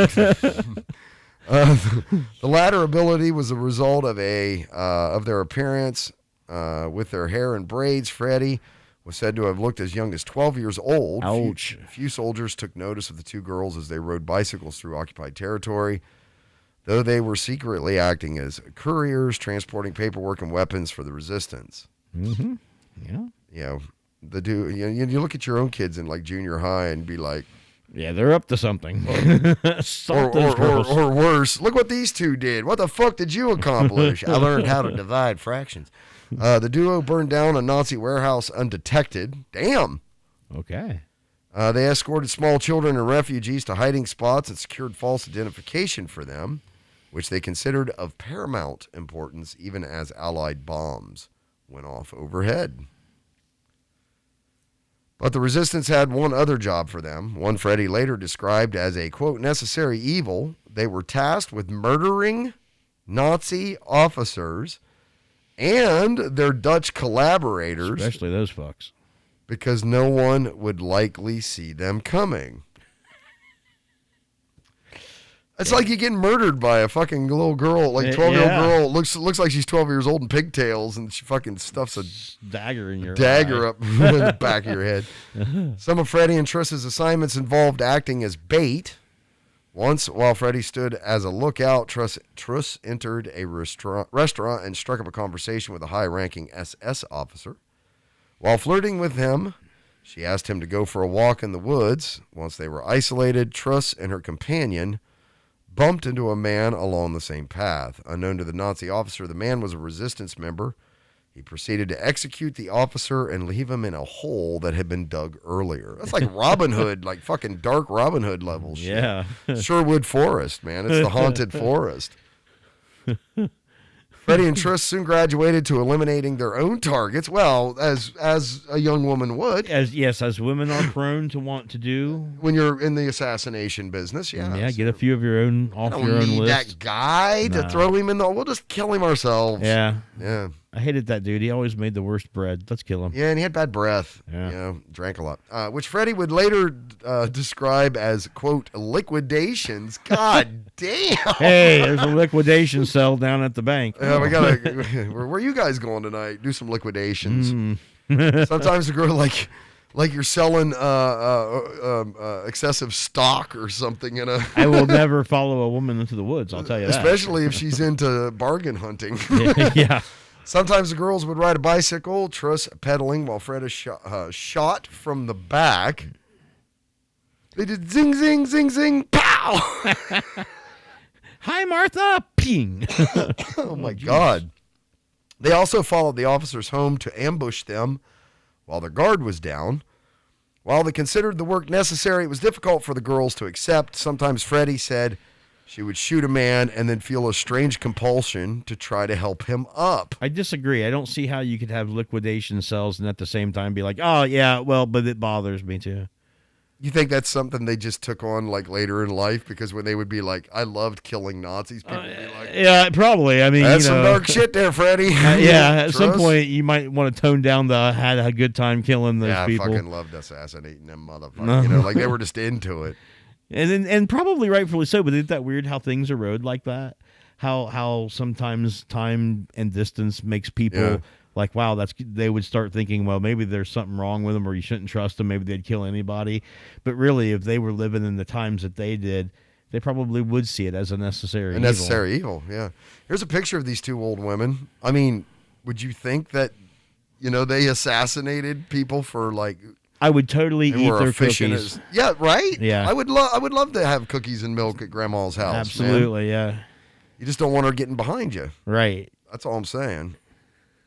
The latter ability was a result of their appearance with their hair in braids. Freddie was said to have looked as young as 12 years old.
Ouch.
Few soldiers took notice of the two girls as they rode bicycles through occupied territory, though they were secretly acting as couriers, transporting paperwork and weapons for the resistance.
Mm-hmm. Yeah.
You know, you look at your own kids in like junior high and be like,
yeah, they're up to something.
or worse, look what these two did. What the fuck did you accomplish? I learned how to divide fractions. The duo burned down a Nazi warehouse undetected. Damn.
Okay.
They escorted small children and refugees to hiding spots and secured false identification for them, which they considered of paramount importance even as Allied bombs went off overhead. But the resistance had one other job for them, one Freddie later described as a, quote, necessary evil. They were tasked with murdering Nazi officers and their Dutch collaborators.
Especially those fucks.
Because no one would likely see them coming. It's like you getting murdered by a fucking little girl, like 12-year-old girl. Looks like she's 12 years old in pigtails, and she fucking stuffs a
dagger in your
eye. Up in the back of your head. Some of Freddie and Triss's assignments involved acting as bait. Once, while Freddie stood as a lookout, Triss entered a restaurant and struck up a conversation with a high-ranking SS officer. While flirting with him, she asked him to go for a walk in the woods. Once they were isolated, Triss and her companion bumped into a man along the same path. Unknown to the Nazi officer, the man was a resistance member. He proceeded to execute the officer and leave him in a hole that had been dug earlier. That's like Robin Hood, like fucking dark Robin Hood levels.
Yeah.
Sherwood Forest, man. It's the haunted forest. Freddie and Triss soon graduated to eliminating their own targets. Well, as a young woman would.
As women are prone to want to do
when you're in the assassination business. Yeah,
get a few of your own off your own list.
Don't need that guy to throw him in the. We'll just kill him ourselves.
Yeah.
I
hated that dude. He always made the worst bread. Let's kill him.
Yeah, and he had bad breath. Yeah, drank a lot. Which Freddie would later describe as, quote, liquidations. God damn.
Hey, there's a liquidation cell down at the bank.
Yeah, we gotta. Where are you guys going tonight? Do some liquidations. Sometimes the girl like you're selling excessive stock or something in a.
I will never follow a woman into the woods. I'll tell you that.
Especially if she's into bargain hunting.
Yeah.
Sometimes the girls would ride a bicycle, Triss pedaling while Fred is shot from the back. They did zing, zing, zing, zing, pow!
Hi, Martha! Ping!
Oh, my God. They also followed the officers home to ambush them while their guard was down. While they considered the work necessary, it was difficult for the girls to accept. Sometimes Freddie said she would shoot a man and then feel a strange compulsion to try to help him up.
I disagree. I don't see how you could have liquidation cells and at the same time be like, oh, yeah, well, but it bothers me too.
You think that's something they just took on like later in life? Because when they would be like, I loved killing Nazis, people would be like,
yeah, probably. I mean,
that's some dark shit there, Freddie.
At some point you might want to tone down the had a good time killing those people.
I fucking loved assassinating them motherfuckers. Like they were just into it.
And probably rightfully so, but isn't that weird how things erode like that? How sometimes time and distance makes people like, wow, they would start thinking, well, maybe there's something wrong with them, or you shouldn't trust them. Maybe they'd kill anybody. But really, if they were living in the times that they did, they probably would see it as a necessary
evil. Yeah. Here's a picture of these two old women. I mean, would you think that, they assassinated people for like?
I would totally eat their cookies.
Yeah, right?
Yeah.
I would love to have cookies and milk at Grandma's house.
Absolutely,
man.
Yeah.
You just don't want her getting behind you.
Right.
That's all I'm saying.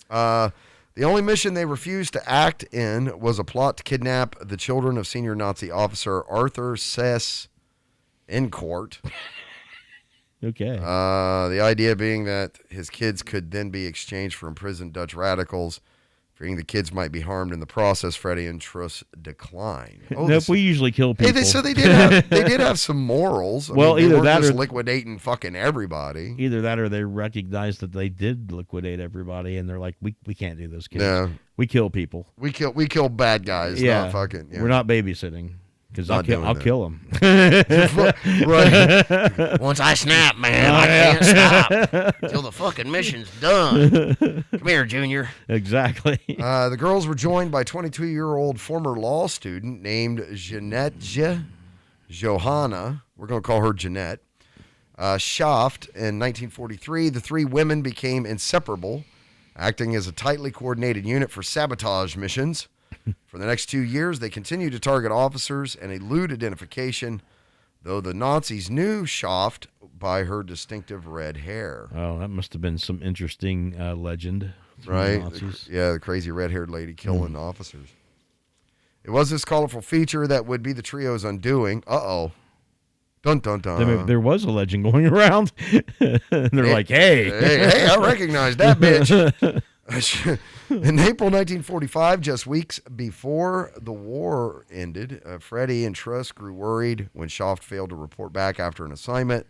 The only mission they refused to act in was a plot to kidnap the children of senior Nazi officer Arthur Sess in court.
Okay.
The idea being that his kids could then be exchanged for imprisoned Dutch radicals. Fearing the kids might be harmed in the process, Freddie and Truss declined.
Nope, we usually kill people.
Hey, so they did have some morals.
Well, either that or
liquidating fucking everybody.
Either that or they recognized that they did liquidate everybody, and they're like, we can't do this, kids.
Yeah.
We kill people.
We kill bad guys.
Yeah.
Not fucking. Yeah.
We're not babysitting. Because I'll kill him.
Right.
Once I snap, man, I can't stop until the fucking mission's done. Come here, Junior.
Exactly.
The girls were joined by 22-year-old former law student named Jeanette Johanna. We're going to call her Jeanette. Schaft. In 1943, the three women became inseparable, acting as a tightly coordinated unit for sabotage missions. For the next 2 years, they continued to target officers and elude identification, though the Nazis knew Schaft by her distinctive red hair.
Oh, that must have been some interesting legend.
Right? The crazy red-haired lady killing officers. It was this colorful feature that would be the trio's undoing. Uh-oh. Dun, dun, dun.
There was a legend going around. And they're like, hey,
I recognize that bitch. In April 1945, just weeks before the war ended, Freddie and Truss grew worried when Schaft failed to report back after an assignment.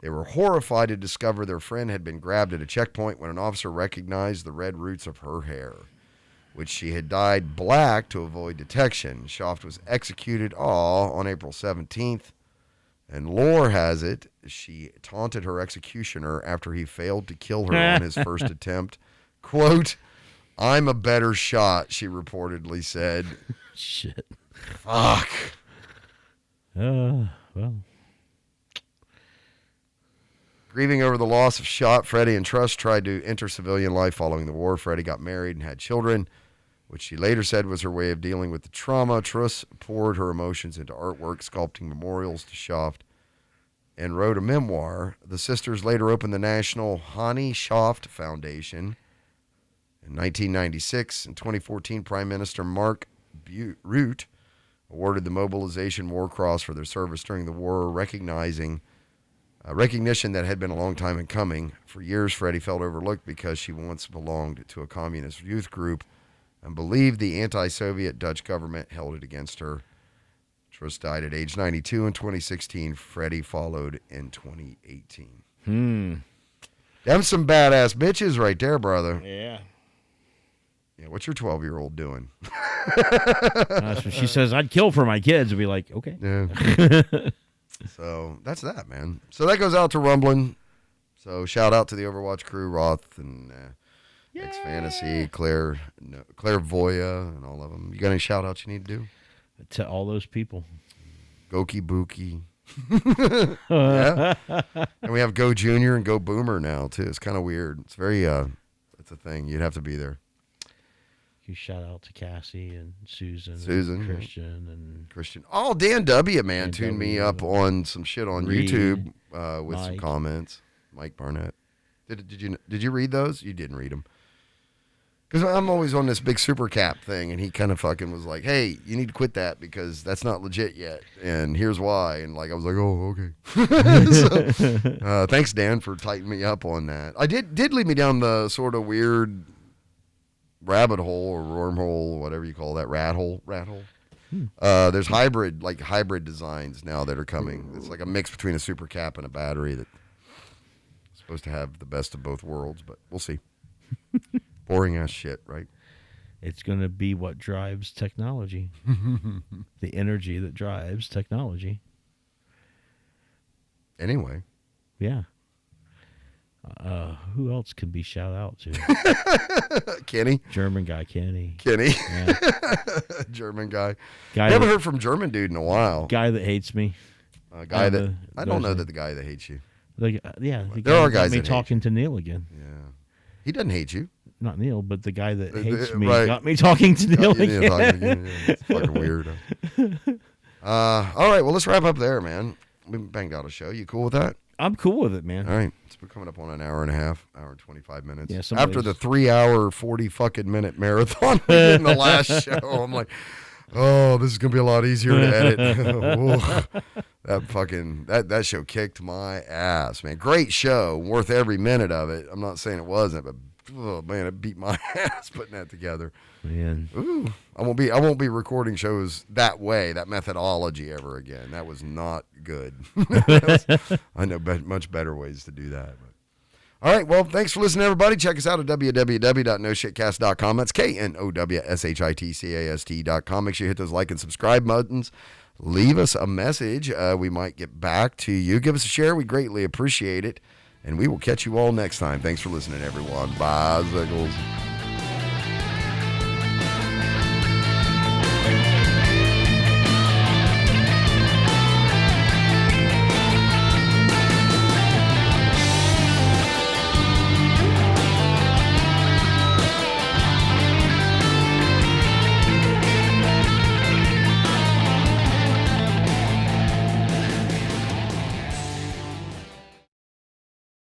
They were horrified to discover their friend had been grabbed at a checkpoint when an officer recognized the red roots of her hair, which she had dyed black to avoid detection. Schaft was executed on April 17th, and lore has it she taunted her executioner after he failed to kill her on his first attempt. Quote, "I'm a better shot," she reportedly said.
Shit.
Fuck.
Well.
Grieving over the loss of Schott, Freddie and Truss tried to enter civilian life following the war. Freddie got married and had children, which she later said was her way of dealing with the trauma. Truss poured her emotions into artwork, sculpting memorials to Schaft, and wrote a memoir. The sisters later opened the National Hani Schaft Foundation. In 1996 and 2014, Prime Minister Mark Rutte awarded the Mobilization War Cross for their service during the war, recognition that had been a long time in coming. For years, Freddie felt overlooked because she once belonged to a communist youth group and believed the anti-Soviet Dutch government held it against her. Truss died at age 92 in 2016. Freddie followed in 2018. Them some badass bitches right there, brother.
Yeah.
Yeah, what's your 12-year-old doing?
So she says, I'd kill for my kids. I'd be like, okay.
Yeah. So that's that, man. So that goes out to Rumbling. So shout out to the Overwatch crew, Roth and X Fantasy, Clairvoya, and all of them. You got any shout outs you need to do?
To all those people.
Goki Bookie. Yeah. And we have Go Junior and Go Boomer now, too. It's kind of weird. It's very, it's a thing. You'd have to be there.
You shout out to Cassie and Susan and
Christian. Oh, Dan W, man, tuned me up on some shit on YouTube with Mike. Some comments. Mike Barnett. Did you read those? You didn't read them. Because I'm always on this big super cap thing, and he kind of fucking was like, hey, you need to quit that because that's not legit yet, and here's why. And like I was like, oh, okay. So, thanks, Dan, for tightening me up on that. I did lead me down the sort of weird rabbit hole or wormhole, whatever you call that, rat hole. There's hybrid designs now that are coming. It's like a mix between a super cap and a battery that's supposed to have the best of both worlds, but we'll see. Boring ass shit, right?
It's going to be what drives technology. The energy that drives technology.
Anyway.
Yeah. Who else could be shout out to?
Kenny.
German guy, Kenny.
Yeah. German guy. Never heard from German dude in a while.
Guy that hates me.
Guy that I don't know that the guy that hates you.
The
there are guys
that
me
talking to Neil again.
Yeah, he doesn't hate you.
Not Neil, but the guy that hates me got me talking to Neil again.
Yeah, it's fucking weird. All right, well, let's wrap up there, man. We banged out a show. You cool with that?
I'm cool with it, man.
All right. We're coming up on an hour and a half, hour and 25 minutes.
Yeah,
after the 3 hour, 40 fucking minute marathon we did in the last show, I'm like, oh, this is going to be a lot easier to edit. That show kicked my ass, man. Great show. Worth every minute of it. I'm not saying it wasn't, but oh man, it beat my ass putting that together.
Man.
Ooh. I won't be recording shows that way, that methodology ever again. That was not good. I know much better ways to do that. But. All right, well, thanks for listening, everybody. Check us out at www.noshitcast.com. That's KNOWSHITCAST.com. Make sure you hit those like and subscribe buttons. Leave us a message. We might get back to you. Give us a share. We greatly appreciate it. And we will catch you all next time. Thanks for listening, everyone. Bye, Ziggles.